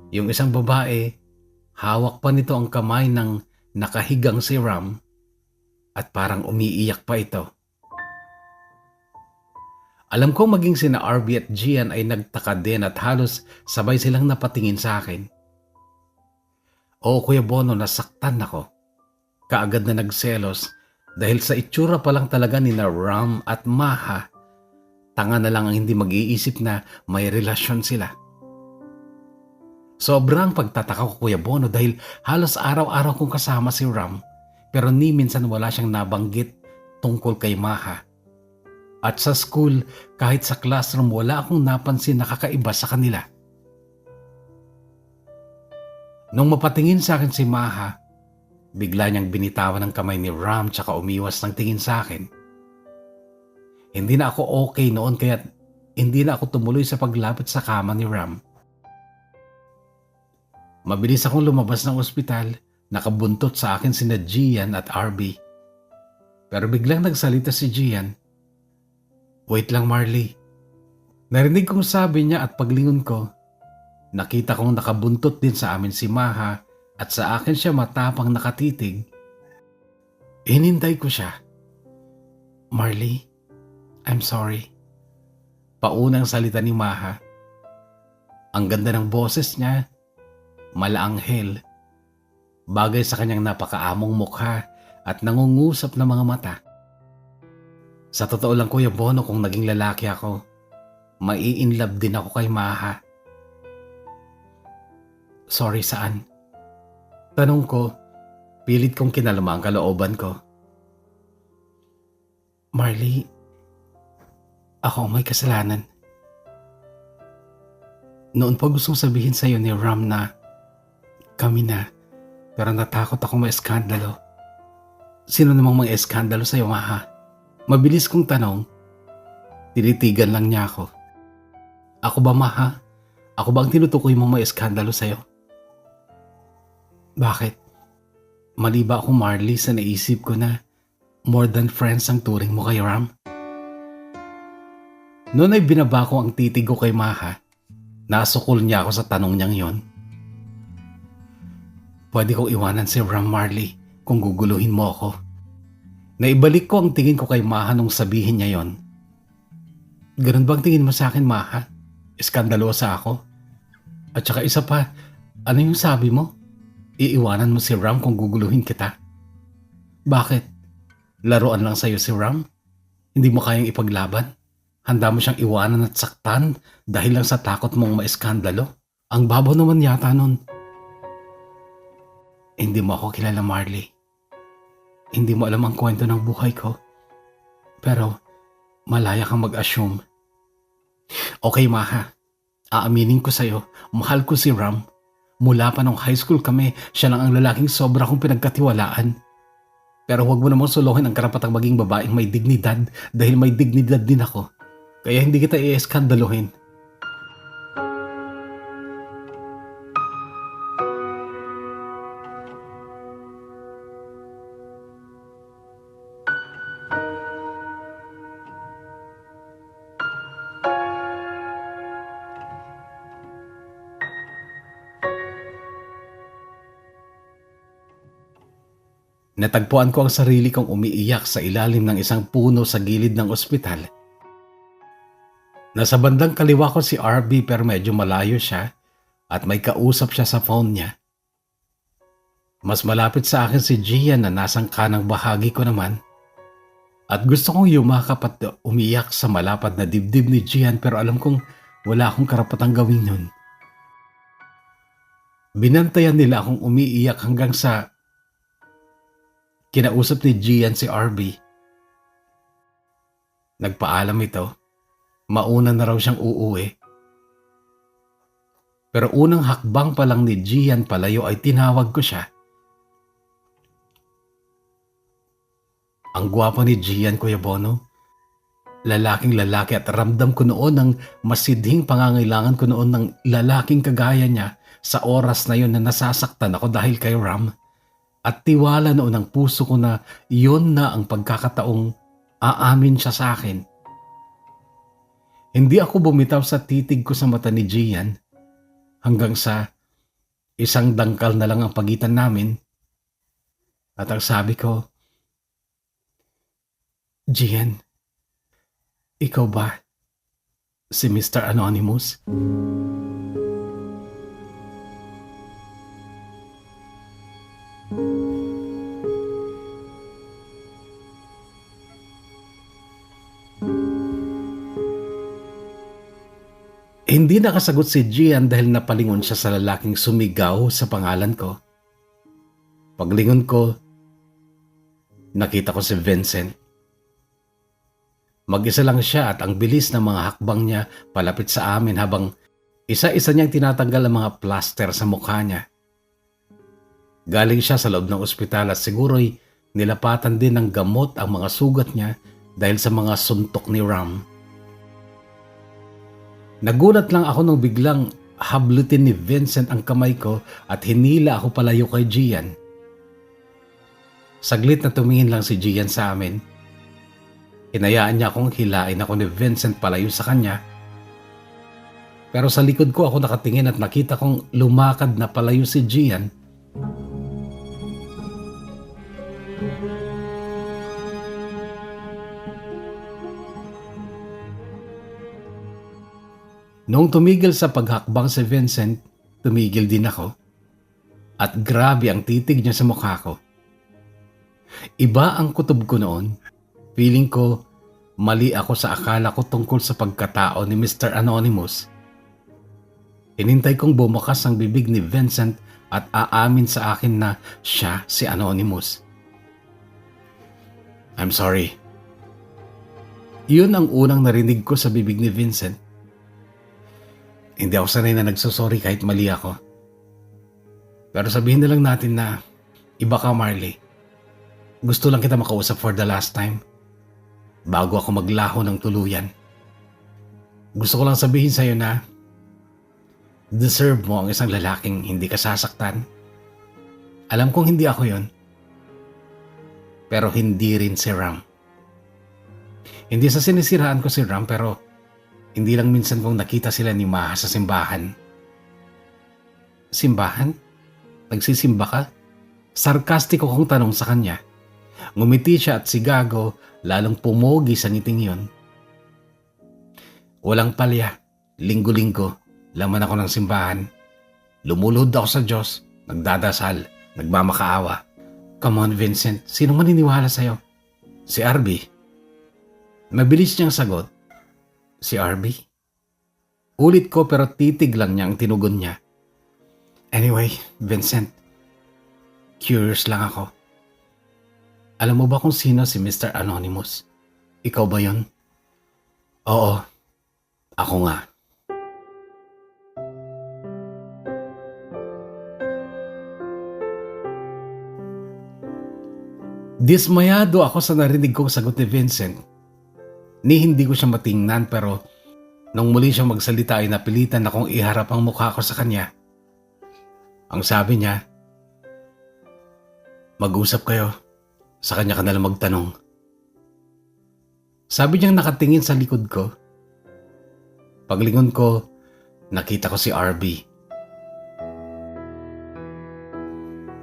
Yung isang babae, hawak pa nito ang kamay ng nakahigang si Ram at parang umiiyak pa ito. Alam ko maging sina RB at Gian ay nagtaka din at halos sabay silang napatingin sa akin. Oo, Kuya Bono, nasaktan ako. Kaagad na nagselos dahil sa itsura pa lang talaga ni na Ram at Maha, tanga na lang ang hindi mag-iisip na may relasyon sila. Sobrang pagtataka ko, Kuya Bono, dahil halos araw-araw kong kasama si Ram pero ni minsan wala siyang nabanggit tungkol kay Maha. At sa school, kahit sa classroom, wala akong napansin na kakaiba sa kanila. Nung mapatingin sa akin si Maha, bigla niyang binitawan ng kamay ni Ram tsaka umiwas ng tingin sa akin. Hindi na ako okay noon kaya hindi na ako tumuloy sa paglapit sa kama ni Ram. Mabilis akong lumabas ng ospital, nakabuntot sa akin sina Gian at RB. Pero biglang nagsalita si Gian. "Wait lang, Marley." Narinig kong sabi niya at paglingon ko, nakita kong nakabuntot din sa amin si Maha at sa akin siya matapang nakatitig. Hinintay ko siya. "Marley, I'm sorry." Paunang salita ni Maha. Ang ganda ng boses niya, malaanghel. Bagay sa kanyang napakaamong mukha at nangungusap na mga mata. Sa totoo lang, Kuya Bono, kung naging lalaki ako, mai-inlove din ako kay Maha. "Sorry, saan?" Tanong ko, pilit kong kinalma ang kalooban ko. "Marley, ako ang may kasalanan. Noon pa gustong sabihin sa'yo ni Ram na kami na, pero natakot ako ma-eskandalo." "Sino namang mga eskandalo sa'yo, Maha?" Mabilis kong tanong. Tinitigan lang niya ako. "Ako ba, Maha? Ako ba ang tinutukoy mong ma-eskandalo sa'yo?" "Bakit? Mali ba ako, Marley, sa naisip ko na more than friends ang turing mo kay Ram?" Noon ay binaba ko ang titig ko kay Maha. Nasukol niya ako sa tanong niyang yon. "Pwede kong iwanan si Ram, Marley, kung guguluhin mo ako." Naibalik ko ang tingin ko kay Maha nung sabihin niya yon. "Ganun bang tingin mo sa akin, Maha? Iskandalosa ako? At saka isa pa, ano yung sabi mo? Iiwanan mo si Ram kung guguluhin kita? Bakit? Laruan lang sa'yo si Ram? Hindi mo kayang ipaglaban? Handa mo siyang iwanan at saktan dahil lang sa takot mong maiskandalo? Ang babaw naman yata nun." "Hindi mo ako kilala, Marley. Hindi mo alam ang kwento ng buhay ko. Pero malaya kang mag-assume." "Okay, Maha. Aaminin ko sa'yo, mahal ko si Ram. Mula pa nung high school kami, siya lang ang lalaking sobra kong pinagkatiwalaan. Pero huwag mo namang suluhin ang karapatang maging babaeng may dignidad dahil may dignidad din ako. Kaya hindi kita i-eskandaluhin." Natagpuan ko ang sarili kong umiiyak sa ilalim ng isang puno sa gilid ng ospital. Nasa bandang kaliwa ko si RB pero medyo malayo siya at may kausap siya sa phone niya. Mas malapit sa akin si Gian na nasang kanang bahagi ko naman. At gusto kong yumakap at umiyak sa malapad na dibdib ni Gian pero alam kong wala akong karapatang gawin yun. Binantayan nila akong umiiyak hanggang sa kinausap ni Gian si RB. Nagpaalam ito. Mauna na raw siyang uuwi. Pero unang hakbang pa lang ni Gian palayo ay tinawag ko siya. Ang gwapo ni Gian, Kuya Bono. Lalaking lalaki at ramdam ko noon ang masidhing pangangailangan ko noon ng lalaking kagaya niya sa oras na yon na nasasaktan ako dahil kay Ram. At tiwala noon ang puso ko na yun na ang pagkakataong aamin siya sa akin. Hindi ako bumitaw sa titig ko sa mata ni Gian hanggang sa isang dangkal na lang ang pagitan namin. At ang sabi ko, "Gian, ikaw ba si Mr. Anonymous?" Hindi nakasagot si Gian dahil napalingon siya sa lalaking sumigaw sa pangalan ko. Paglingon ko, nakita ko si Vincent. Mag-isa lang siya at ang bilis ng mga hakbang niya palapit sa amin habang isa-isa niyang tinatanggal ang mga plaster sa mukha niya. Galing siya sa loob ng ospital at siguro'y nilapatan din ng gamot ang mga sugat niya dahil sa mga suntok ni Ram. Nagulat lang ako nung biglang hablutin ni Vincent ang kamay ko at hinila ako palayo kay Gian. Saglit na tumingin lang si Gian sa amin. Hinayaan niya akong hilain ako ni Vincent palayo sa kanya. Pero sa likod ko ako nakatingin at nakita kong lumakad na palayo si Gian. Noong tumigil sa paghakbang si Vincent, tumigil din ako. At grabe ang titig niya sa mukha ko. Iba ang kutob ko noon. Feeling ko, mali ako sa akala ko tungkol sa pagkatao ni Mr. Anonymous. Hinintay kong bumukas ang bibig ni Vincent at aamin sa akin na siya si Anonymous. I'm sorry. Yun ang unang narinig ko sa bibig ni Vincent. Hindi ako sanay na nagsosorry kahit mali ako. Pero sabihin na lang natin na iba ka, Marley. Gusto lang kita makausap for the last time. Bago ako maglaho ng tuluyan. Gusto ko lang sabihin sa'yo na deserve mo ang isang lalaking hindi ka sasaktan. Alam kong hindi ako yon. Pero hindi rin si Ram. Hindi sa sinisiraan ko si Ram pero hindi lang minsan kong nakita sila ni Maha sa simbahan. Simbahan? Nagsisimba ka? Sarkastiko kong tanong sa kanya. Ngumiti siya at si Gago lalong pumogi sa ngiting yon. Walang palya, linggo-linggo, laman ako ng simbahan. Lumuluhod ako sa Diyos, nagdadasal, nagmamakaawa. Come on Vincent, sino maniniwala sa'yo? Si Arby. Mabilis niyang sagot. Si Arby? Ulit ko pero titig lang niya ang tinugon niya. Anyway, Vincent, curious lang ako. Alam mo ba kung sino si Mr. Anonymous? Ikaw ba yon? Oo, ako nga. Dismayado ako sa narinig kong sagot ni Vincent. Ni hindi ko siya matingnan pero nung muli siyang magsalita ay napilitan akong iharap ang mukha ko sa kanya. Ang sabi niya, mag-usap kayo. Sa kanya ka nalang magtanong. Sabi niyang nakatingin sa likod ko. Paglingon ko, nakita ko si RB.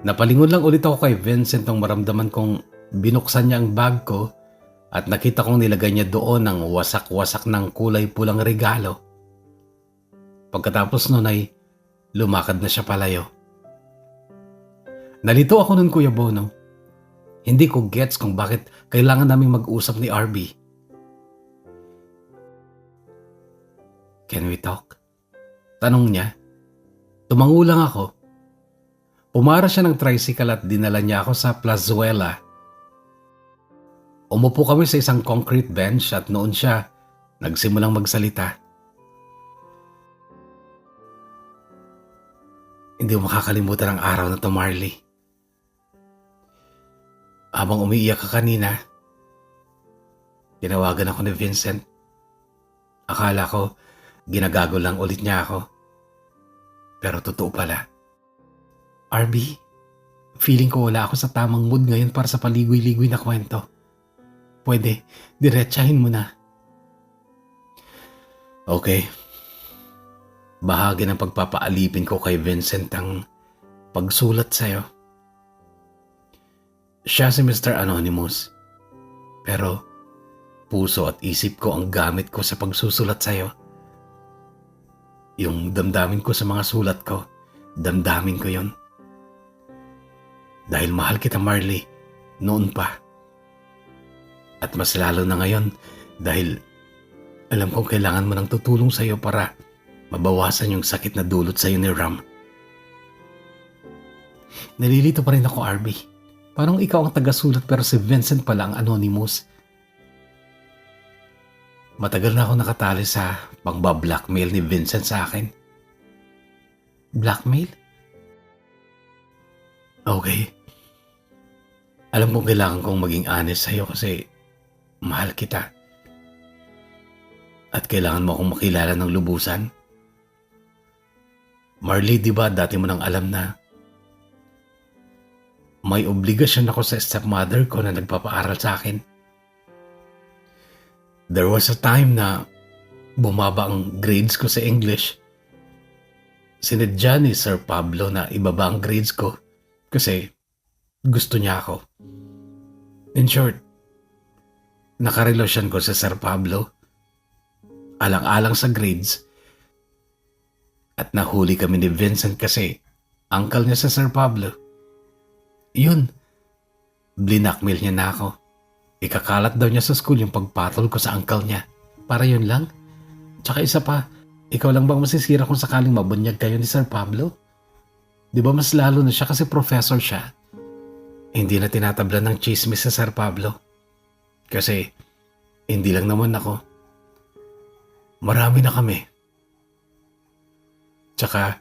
Napalingon lang ulit ako kay Vincent nung maramdaman kong binuksan niya ang bag ko at nakita kong nilagay niya doon ang wasak-wasak ng kulay pulang regalo. Pagkatapos nun ay lumakad na siya palayo. Nalito ako nun, Kuya Bono. Hindi ko gets kung bakit kailangan naming mag-usap ni RB. Can we talk? Tanong niya. Tumango lang ako. Pumara siya ng tricycle at dinala niya ako sa Plazuela. Umupo kami sa isang concrete bench at noon siya nagsimulang magsalita. Hindi mo makakalimutan ang araw na to, Marley. Habang umiiyak ka kanina, tinawagan ako ni Vincent. Akala ko, ginagago lang ulit niya ako. Pero totoo pala. RB, feeling ko wala ako sa tamang mood ngayon para sa paligoy-ligoy na kwento. Pwede, diretsahin mo na. Okay. Bahagi ng pagpapaalipin ko kay Vincent ang pagsulat sa'yo. Siya si Mr. Anonymous. Pero puso at isip ko ang gamit ko sa pagsusulat sa'yo. Yung damdamin ko sa mga sulat ko, damdamin ko yon. Dahil mahal kita, Marley, noon pa. At mas lalo na ngayon dahil alam kong kailangan mo ng tutulong sa'yo para mabawasan yung sakit na dulot sa'yo ni Ram. Nalilito pa rin ako, RB. Parang ikaw ang tagasulat pero si Vincent pala ang Anonymous. Matagal na ako nakatali sa pangba-blackmail ni Vincent sa akin. Blackmail? Okay. Alam kong kailangan kong maging honest sa'yo kasi mahal kita. At kailangan mo akong makilala ng lubusan. Marley, di ba dati mo nang alam na may obligasyon ako sa stepmother ko na nagpapaaral sa akin? There was a time na bumaba ang grades ko sa English. Sinadya ni Sir Pablo na ibaba ang grades ko kasi gusto niya ako. In short, nakarelasyon ko sa Sir Pablo. Alang-alang sa grades. At nahuli kami ni Vincent kasi uncle niya sa Sir Pablo. Yun, blinakmail niya na ako. Ikakalat daw niya sa school yung pagpatol ko sa uncle niya. Para yun lang. Tsaka isa pa, ikaw lang bang masisira kung sakaling mabunyag kayo ni Sir Pablo? Di ba mas lalo na siya kasi professor siya? Hindi na tinatabla ng chismis sa Sir Pablo. Kasi hindi lang naman ako. Marami na kami. Tsaka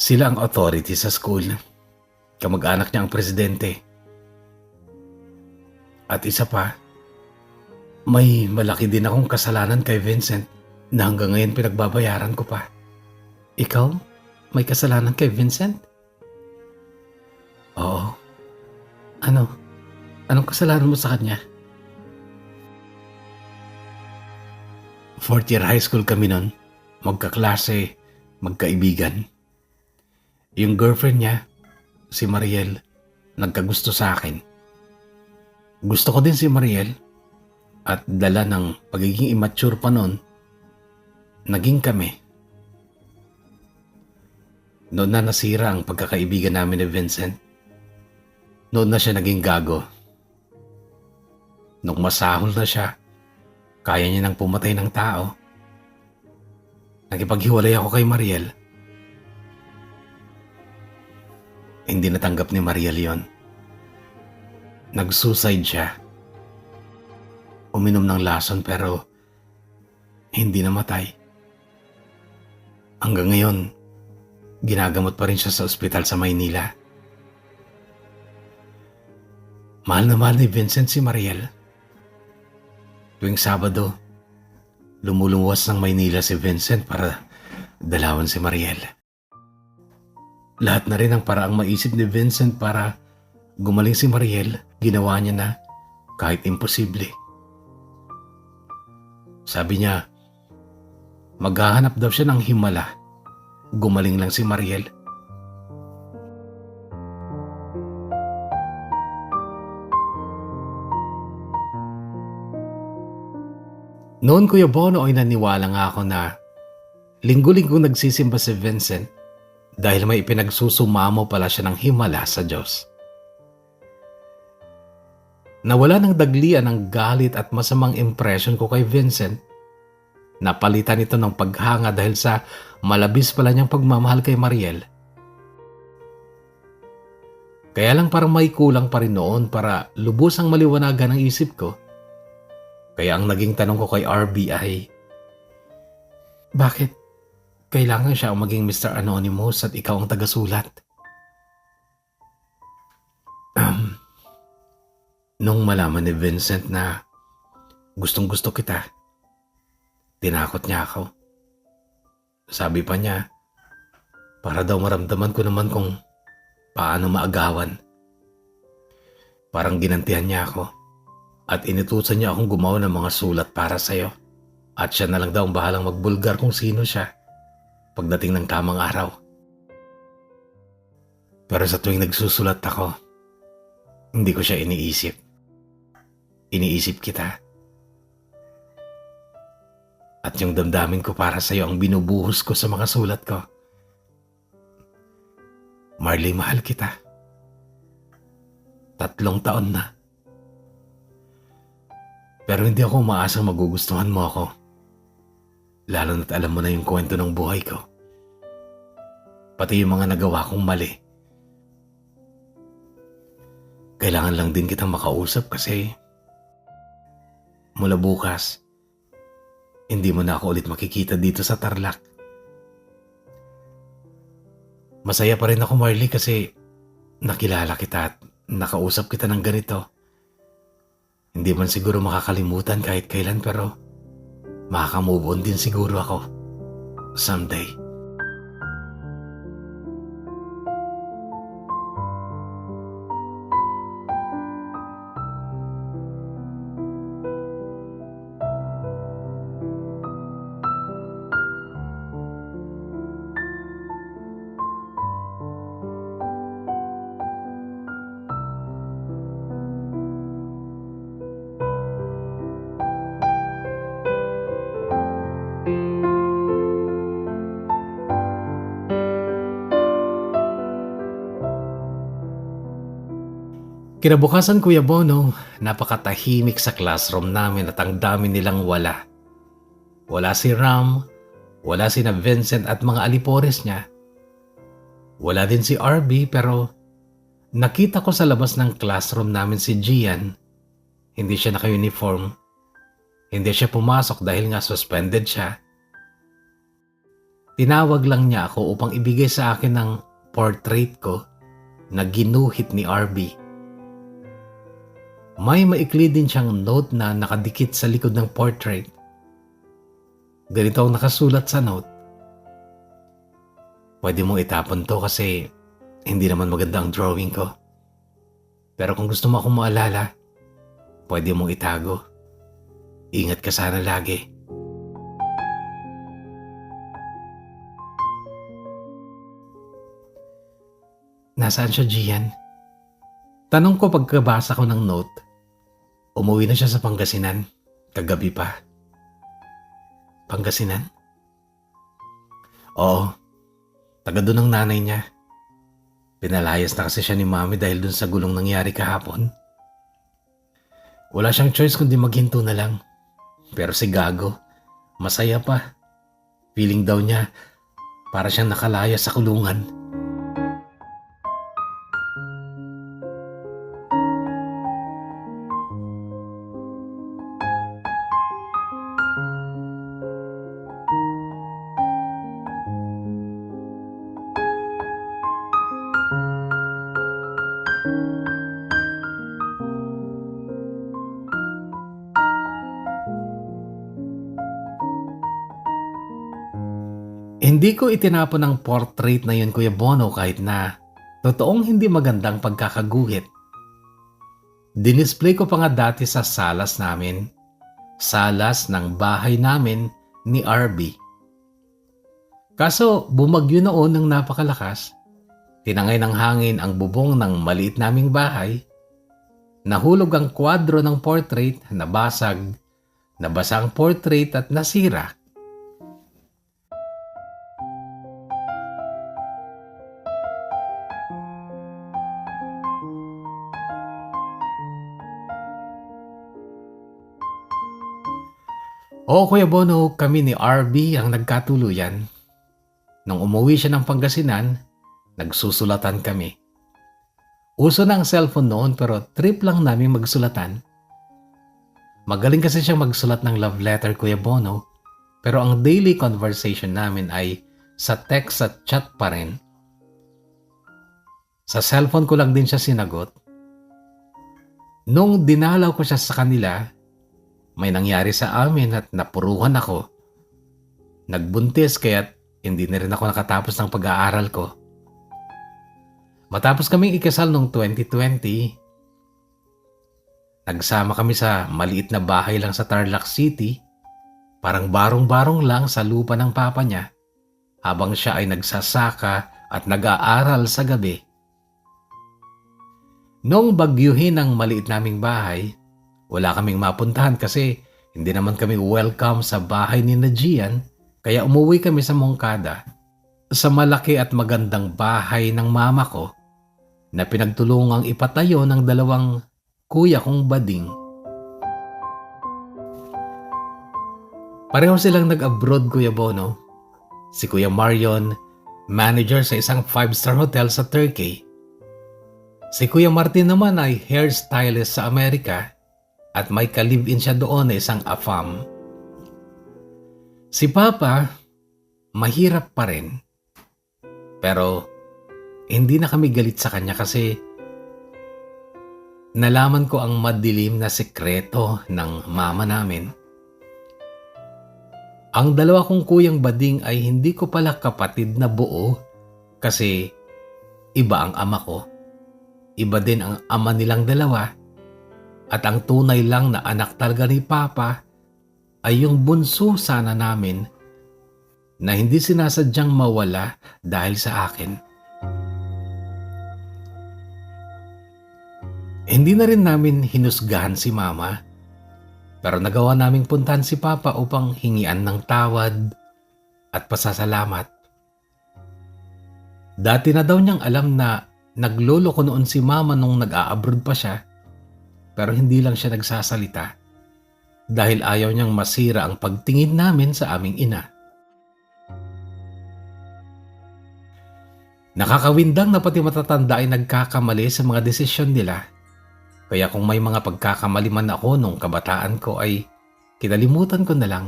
sila ang authority sa school. Kamag-anak niya ang presidente. At isa pa, may malaki din akong kasalanan kay Vincent na hanggang ngayon pinagbabayaran ko pa. Ikaw, may kasalanan kay Vincent? Oo. Ano? Anong kasalanan mo sa kanya? Fourth year high school kami nun. Magkaklase, magkaibigan. Yung girlfriend niya, si Mariel, nagkagusto sa akin. Gusto ko din si Mariel at dala ng pagiging immature pa nun, naging kami. Noon na nasira ang pagkakaibigan namin ni Vincent. Noon na siya naging gago. Nung masahol na siya, kaya niya nang pumatay ng tao. Nakipaghiwalay ako kay Mariel. Hindi natanggap ni Mariel yon. Nag-suicide siya. Uminom ng lason pero hindi namatay. Hanggang ngayon, ginagamot pa rin siya sa ospital sa Maynila. Mahal na mahal ni Vincent si Mariel. Tuwing Sabado, lumuluwas ng Maynila si Vincent para dalawan si Mariel. Lahat na rin ang paraang maisip ni Vincent para gumaling si Mariel, ginawa niya na kahit imposible. Sabi niya, maghahanap daw siya ng himala. Gumaling lang si Mariel. Noon, Kuya Bono, ay naniwala nga ako na linggo-linggo nagsisimba si Vincent dahil may pinagsusumamo pala siya ng himala sa Diyos. Nawala ng daglian ang galit at masamang impression ko kay Vincent. Napalitan ito ng paghanga dahil sa malabis pala niyang pagmamahal kay Mariel. Kaya lang parang may kulang pa rin noon para lubos ang maliwanagan ng isip ko. Kaya ang naging tanong ko kay RB ay, bakit kailangan siya ang maging Mr. Anonymous at ikaw ang tagasulat? Nung malaman ni Vincent na gustong-gusto kita, tinakot niya ako. Sabi pa niya, para daw maramdaman ko naman kung paano maagawan. Parang ginantihan niya ako at inutusan niya akong gumawa ng mga sulat para sa'yo. At siya na lang daw ang bahalang magbulgar kung sino siya pagdating ng tamang araw. Pero sa tuwing nagsusulat ako, hindi ko siya iniisip. Iniisip kita. At yung damdamin ko para sa'yo ang binubuhos ko sa mga sulat ko. Marley, mahal kita. 3 taon na. Pero hindi ako umaasang magugustuhan mo ako. Lalo na't alam mo na yung kwento ng buhay ko. Pati yung mga nagawa kong mali. Kailangan lang din kitang makausap kasi mula bukas, hindi mo na ako ulit makikita dito sa Tarlac. Masaya pa rin ako, Marley, kasi nakilala kita at nakausap kita ng ganito. Hindi man siguro makakalimutan kahit kailan, pero makaka-move on din siguro ako someday. Kinabukasan Kuya Bono, napakatahimik sa classroom namin at ang dami nilang wala. Wala si Ram, wala si na Vincent at mga alipores niya. Wala din si RB pero nakita ko sa labas ng classroom namin si Gian. Hindi siya naka-uniform. Hindi siya pumasok dahil nga suspended siya. Tinawag lang niya ako upang ibigay sa akin ng portrait ko na ginuhit ni RB. May maikli din siyang note na nakadikit sa likod ng portrait. Ganito ang nakasulat sa note. Pwede mong itapon to kasi hindi naman maganda ang drawing ko. Pero kung gusto mo akong maalala, pwede mong itago. Ingat ka sana lagi. Nasaan siya, Gian? Tanong ko pagkabasa ko ng note. Umuwi na siya sa Pangasinan. Kagabi pa. Pangasinan? Oo. Taga doon ang nanay niya. Pinalayas na kasi siya ni Mami dahil dun sa gulong nangyari kahapon. Wala siyang choice kundi maghinto na lang. Pero si Gago, masaya pa. Feeling daw niya para siyang nakalaya sa kulungan. Hindi ko itinapon ang portrait na yun, Kuya Bono, kahit na totoong hindi magandang pagkakaguhit. Dinisplay ko pa nga dati sa salas namin. Salas ng bahay namin ni RB. Kaso bumagyo noon ng napakalakas. Tinangay ng hangin ang bubong ng maliit naming bahay. Nahulog ang kwadro ng portrait, nabasag, nabasa ang portrait at nasira. Oo, Kuya Bono, kami ni RB ang nagkatuluyan. Nung umuwi siya ng Pangasinan, nagsusulatan kami. Uso na ang cellphone noon pero trip lang namin magsulatan. Magaling kasi siyang magsulat ng love letter, Kuya Bono, pero ang daily conversation namin ay sa text at chat pa rin. Sa cellphone ko lang din siya sinagot. Nung dinalaw ko siya sa kanila, may nangyari sa amin at napuruhan ako. Nagbuntis kaya't hindi na rin ako nakatapos ng pag-aaral ko. Matapos kaming ikasal noong 2020, nagsama kami sa maliit na bahay lang sa Tarlac City, parang barong-barong lang sa lupa ng papa niya, habang siya ay nagsasaka at nag-aaral sa gabi. Noong bagyuhin ang maliit naming bahay, wala kaming mapuntahan kasi hindi naman kami welcome sa bahay ni Gian, kaya umuwi kami sa Moncada, sa malaki at magandang bahay ng mama ko na pinagtulungang ipatayo ng dalawang kuya kong bading. Pareho silang nag-abroad, Kuya Bono. Si Kuya Marion, manager sa isang 5-star hotel sa Turkey. Si Kuya Martin naman ay hairstylist sa Amerika at may ka-live-in siya doon na isang AFAM. Si Papa, mahirap pa rin. Pero hindi na kami galit sa kanya kasi nalaman ko ang madilim na sekreto ng mama namin. Ang dalawa kong kuyang bading ay hindi ko pala kapatid na buo kasi iba ang ama ko. Iba din ang ama nilang dalawa. At ang tunay lang na anak talaga ni Papa ay yung bunso sana namin na hindi sinasadyang mawala dahil sa akin. Hindi na rin namin hinusgahan si Mama, pero nagawa naming puntahan si Papa upang hingian ng tawad at pasasalamat. Dati na daw niyang alam na Naglolo ko noon si mama nung nag-a-abroad pa siya, pero hindi lang siya nagsasalita dahil ayaw niyang masira ang pagtingin namin sa aming ina. Nakakawindang na pati matatanda ay nagkakamali sa mga desisyon nila. Kaya kung may mga pagkakamali man ako nung kabataan ko ay kinalimutan ko na lang.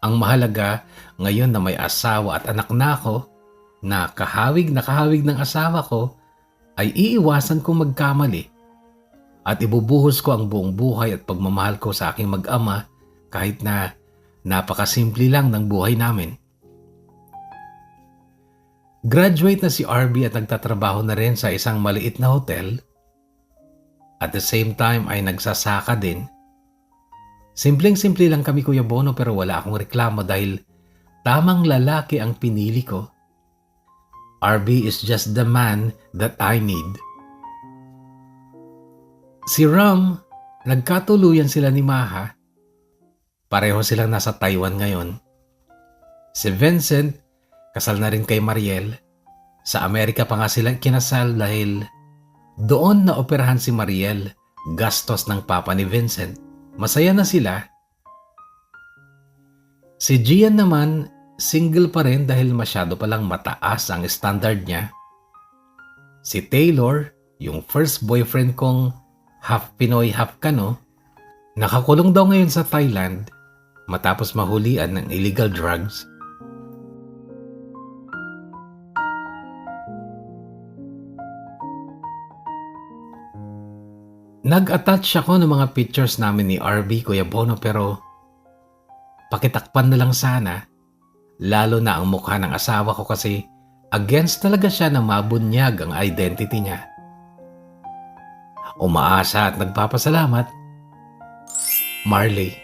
Ang mahalaga ngayon na may asawa at anak na ako, na kahawig ng asawa ko, ay iiwasan kong magkamali at ibubuhos ko ang buong buhay at pagmamahal ko sa aking mag-ama kahit na napakasimple lang ng buhay namin. Graduate na si RB at nagtatrabaho na rin sa isang maliit na hotel. At the same time ay nagsasaka din. Simpleng-simple lang kami, Kuya Bono, pero wala akong reklamo dahil tamang lalaki ang pinili ko. RB is just the man that I need. Si Ram, nagkatuluyan sila ni Maha. Pareho silang nasa Taiwan ngayon. Si Vincent, kasal na rin kay Mariel. Sa Amerika pa nga sila kinasal dahil doon na operahan si Mariel, gastos ng papa ni Vincent. Masaya na sila. Si Gian naman, single pa rin dahil masyado palang mataas ang standard niya. Si Taylor, yung first boyfriend kong half Pinoy half Kano, nakakulong daw ngayon sa Thailand matapos mahulian ng illegal drugs. Nag-attach ako ng mga pictures namin ni RB, Kuya Bono, pero pakitakpan na lang sana. Lalo na ang mukha ng asawa ko kasi against talaga siya na mabunyag ang identity niya. Umaasa at nagpapasalamat, Marley.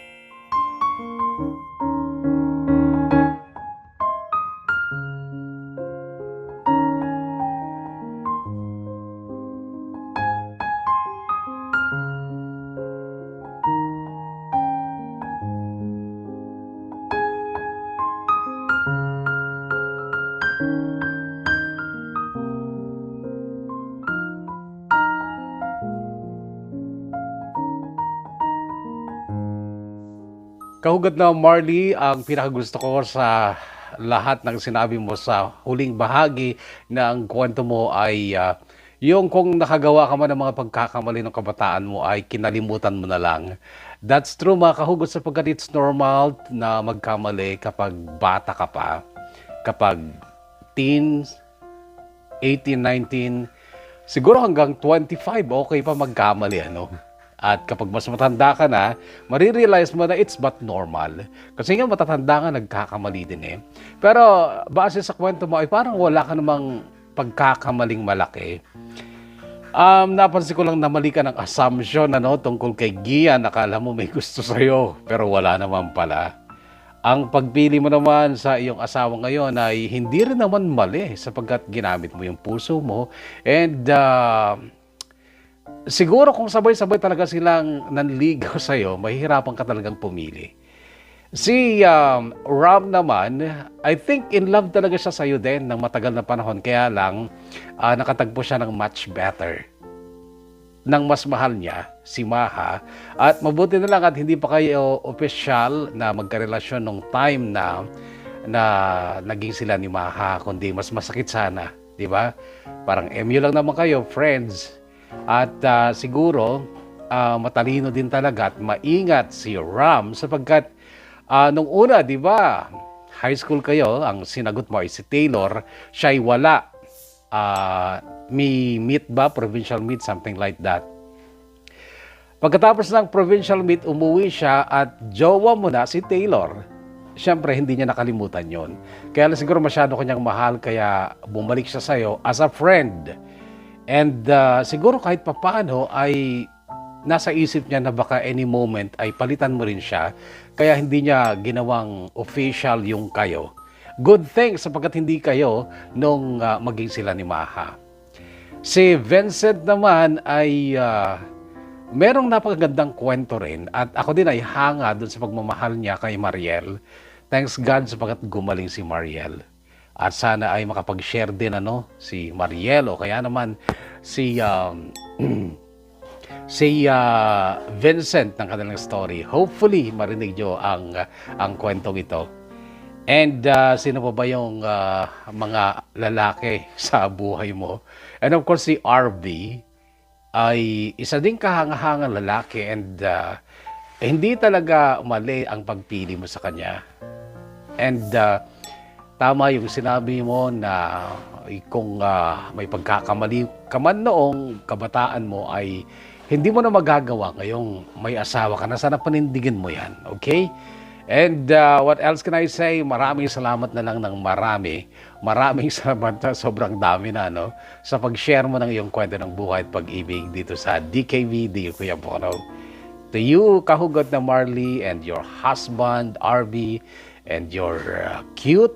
Kahugad na Marley, ang pinakagusto ko sa lahat ng sinabi mo sa huling bahagi ng kwento mo ay yung kung nakagawa ka man ng mga pagkakamali ng kabataan mo ay kinalimutan mo na lang. That's true mga kahugad, sapagkat it's normal na magkamali kapag bata ka pa. Kapag teens, 18, 19, siguro hanggang 25, okay pa magkamali, ano? At kapag mas matanda ka na, marirealize mo na it's but normal. Kasi nga matatanda ka, nagkakamali din eh. Pero base sa kwento mo ay parang wala ka namang pagkakamaling malaki. Napansin ko lang na mali ka ng assumption tungkol kay Gian. Nakala mo may gusto sa'yo, pero wala naman pala. Ang pagpili mo naman sa iyong asawa ngayon ay hindi rin naman mali sapagkat ginamit mo yung puso mo. And siguro kung sabay-sabay talaga silang nanligaw sa'yo, mahihirapan ka talagang pumili. Si Ram naman, I think in love talaga siya sa'yo din ng matagal na panahon. Kaya lang, nakatagpo siya ng much better. Nang mas mahal niya, si Maha. At mabuti na lang at hindi pa kayo official na magkarelasyon nung time na naging sila ni Maha. Kundi mas masakit sana, di ba? Parang MU lang naman kayo, friends. At siguro matalino din talaga at maingat si Ram sapagkat nung una, di ba, high school kayo, ang sinagot mo ay si Taylor, siya'y wala. May meet ba? Provincial meet, something like that. Pagkatapos ng provincial meet, umuwi siya at jowa mo na si Taylor. Siyempre, hindi niya nakalimutan yon. Kaya lang siguro masyado kanyang mahal kaya bumalik siya sa'yo as a friend. And siguro kahit papaano ay nasa isip niya na baka any moment ay palitan mo rin siya. Kaya hindi niya ginawang official yung kayo. Good thing sapagkat hindi kayo nung maging sila ni Maha. Si Vincent naman ay merong napakagandang kwento rin. At ako din ay hanga dun sa pagmamahal niya kay Mariel. Thanks God sapagkat gumaling si Mariel. At sana ay makapag-share din si Mariel o kaya naman si Vincent ng kanilang story. Hopefully marinig nyo ang kwentong ito. And sino pa ba yung mga lalaki sa buhay mo? And of course, si RB ay isa ding kahangahangang lalaki and hindi talaga mali ang pagpili mo sa kanya. And tama yung sinabi mo na kung may pagkakamali ka man noong kabataan mo ay hindi mo na magagawa ngayong may asawa ka na. Sana panindigin mo yan, okay? And what else can I say? Maraming salamat na lang ng marami. Maraming salamat na sobrang dami na sa pag-share mo ng iyong kwento ng buhay at pag-ibig dito sa DKV, Dear Kuya Bono. To you, kahugot na Marley, and your husband, RB, and your cute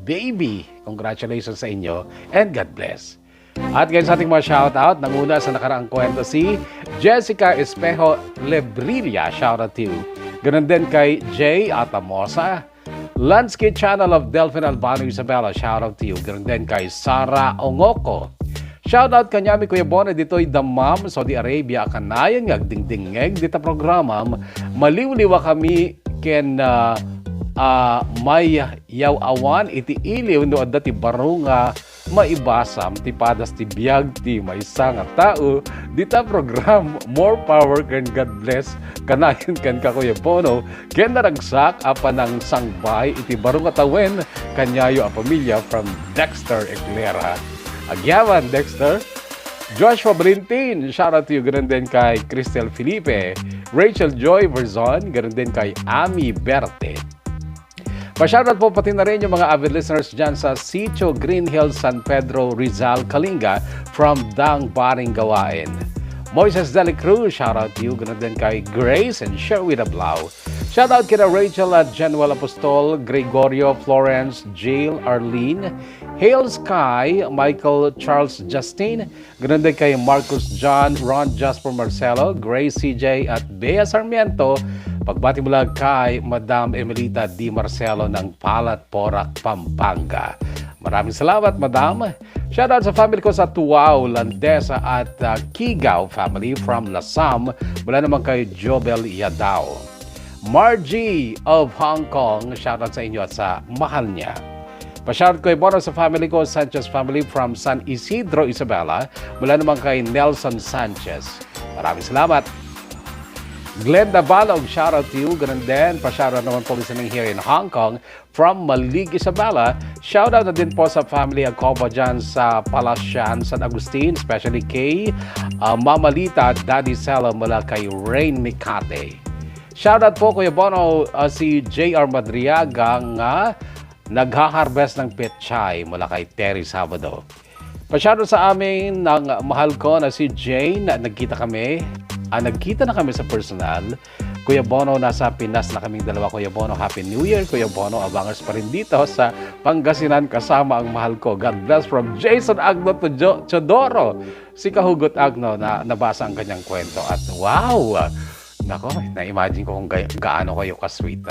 baby. Congratulations sa inyo and God bless. At ngayon sa ating mga shoutout, nanguna sa nakaraang kwento si Jessica Espejo Lebrilla. Shoutout to you. Ganun din kay Jay Atamosa. Lansky Channel of Delphin Albano Isabela. Shoutout to you. Ganun din kay Sara Ongoko. Shoutout kanyami Kuya Bono. Dito'y Damam, Saudi Arabia. Kanayan ngagdingdingeg. Dita programam. Maliwliwa kami ken may yaw-awan iti iliw no adda ti barunga maibasam ti padas ti biyag ti maysa nga tao dita program. More power ken God bless kanayon ken ka Kuya Bono ken naragsak apan ng sangbay iti barunga tawen kanyayo a pamilya from Dexter Eclera. Agyawan Dexter. Joshua Brintin, shoutout to you. Ganun din kay Cristel Felipe, Rachel Joy Verzon, ganun din kay Ami Berte. Pa-shoutout po pati na rin yung mga avid listeners dyan sa Sitio Green Hills, San Pedro, Rizal, Kalinga from Dang Baring Gawain. Moises Deli Cruz, shoutout to you. Ganun din kay Grace and Sherwin Ablao. Shoutout kina Rachel at Genuel Apostol, Gregorio, Florence, Jill, Arlene, Hale Sky, Michael, Charles Justin. Ganun din kay Marcus John, Ron Jasper Marcelo, Grace CJ at Bea Sarmiento. Pagbati mula kay Madam Emelita D. Marcelo ng Palat, Porac, Pampanga. Maraming salamat, Madam. Shoutout sa family ko sa Tuwao, Landesa at Kigao family from Lasam. Mula naman kay Jobel Yadao. Margie of Hong Kong, shoutout sa inyo at sa mahal niya. Pa-shoutout ko Bono sa family ko, Sanchez family from San Isidro, Isabela. Mula naman kay Nelson Sanchez. Maraming salamat. Glenda Balog, shoutout to you. Ganun din, pa-shoutout naman po listening here in Hong Kong from Malig, Isabela. Shoutout na din po sa family Acoba dyan sa Palasyan, San Agustin, especially kay Mama Lita at Daddy Sela mula kay Rain Mikate. Shoutout po Kuya Bono si JR Madriaga nga nagha-harvest ng petchay mula kay Terry Sabado. Pa-shoutout sa amin ng mahal ko na si Jane. Nagkita na kami sa personal. Kuya Bono, nasa Pinas na kaming dalawa. Kuya Bono, Happy New Year. Kuya Bono, abangers pa rin dito sa Pangasinan kasama ang mahal ko. God bless from Jason Agno to Chodoro. Si Kahugot Agno na nabasa ang kanyang kwento. At wow! Nako, na-imagine ko kung gaano kayo ka-sweet.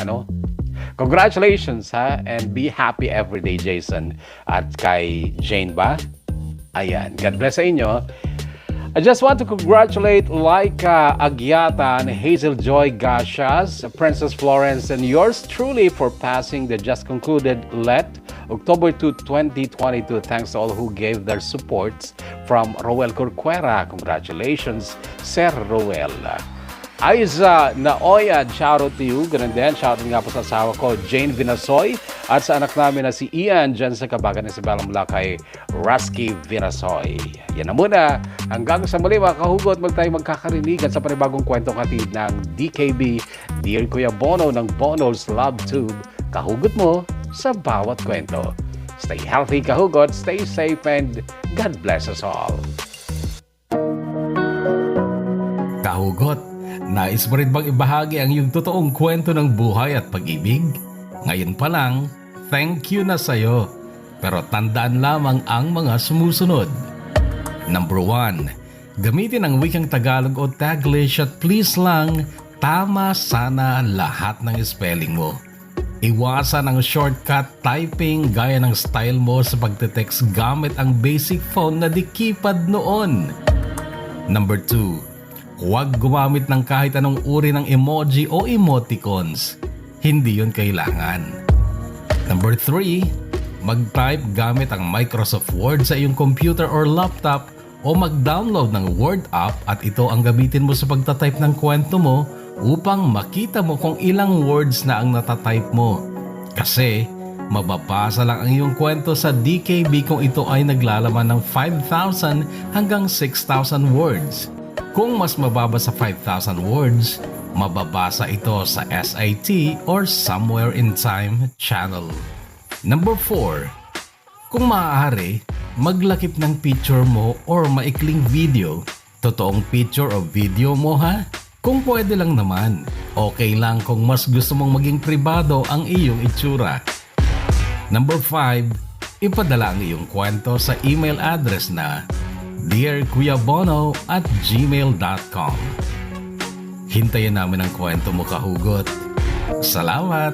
Congratulations ha, and be happy everyday, Jason. At kay Jane ba? Ayan, God bless sa inyo. I just want to congratulate Laika Agyata and Hazel Joy Gashas, Princess Florence, and yours truly for passing the just concluded LET October 2, 2022. Thanks to all who gave their supports from Roel Corcuera. Congratulations, Sir Roel. Aiza Naoya, shoutout to you. Ganun din, shoutout nga po sa asawa ko, Jane Vinasoy, at sa anak namin na si Ian dyan sa Kabagan Isabela mula kay Rasky Vinasoy. Yan na muna. Hanggang sa muli mga kahugot, tayo magkakarinigan sa panibagong kwentong hatid ng DKB, Dear Kuya Bono ng Bono's Love Tube. Kahugot mo sa bawat kwento. Stay healthy kahugot, stay safe, and God bless us all. Kahugot, nais mo rin bang ibahagi ang iyong totoong kwento ng buhay at pag-ibig? Ngayon pa lang, thank you na sa'yo. Pero tandaan lamang ang mga sumusunod. Number 1, gamitin ang wikang Tagalog o Taglish at please lang, tama sana lahat ng spelling mo. Iwasan ang shortcut typing gaya ng style mo sa pagte-text gamit ang basic phone na di keypad noon. Number 2. Huwag gumamit ng kahit anong uri ng emoji o emoticons. Hindi yun kailangan. Number 3. Mag-type gamit ang Microsoft Word sa iyong computer or laptop o mag-download ng Word app at ito ang gamitin mo sa pagtatype ng kwento mo upang makita mo kung ilang words na ang natatype mo. Kasi mababasa lang ang iyong kwento sa DKB kung ito ay naglalaman ng 5,000 hanggang 6,000 words. Kung mas mababa sa 5,000 words, mababasa ito sa SIT or Somewhere in Time channel. Number 4. Kung maaari, maglakip ng picture mo or maikling video. Totoong picture o video mo ha? Kung pwede lang naman, okay lang kung mas gusto mong maging pribado ang iyong itsura. Number 5, ipadala ang iyong kwento sa email address na dearkuyabono@gmail.com. Hintayin namin ang kwento mo, kahugot. Salamat!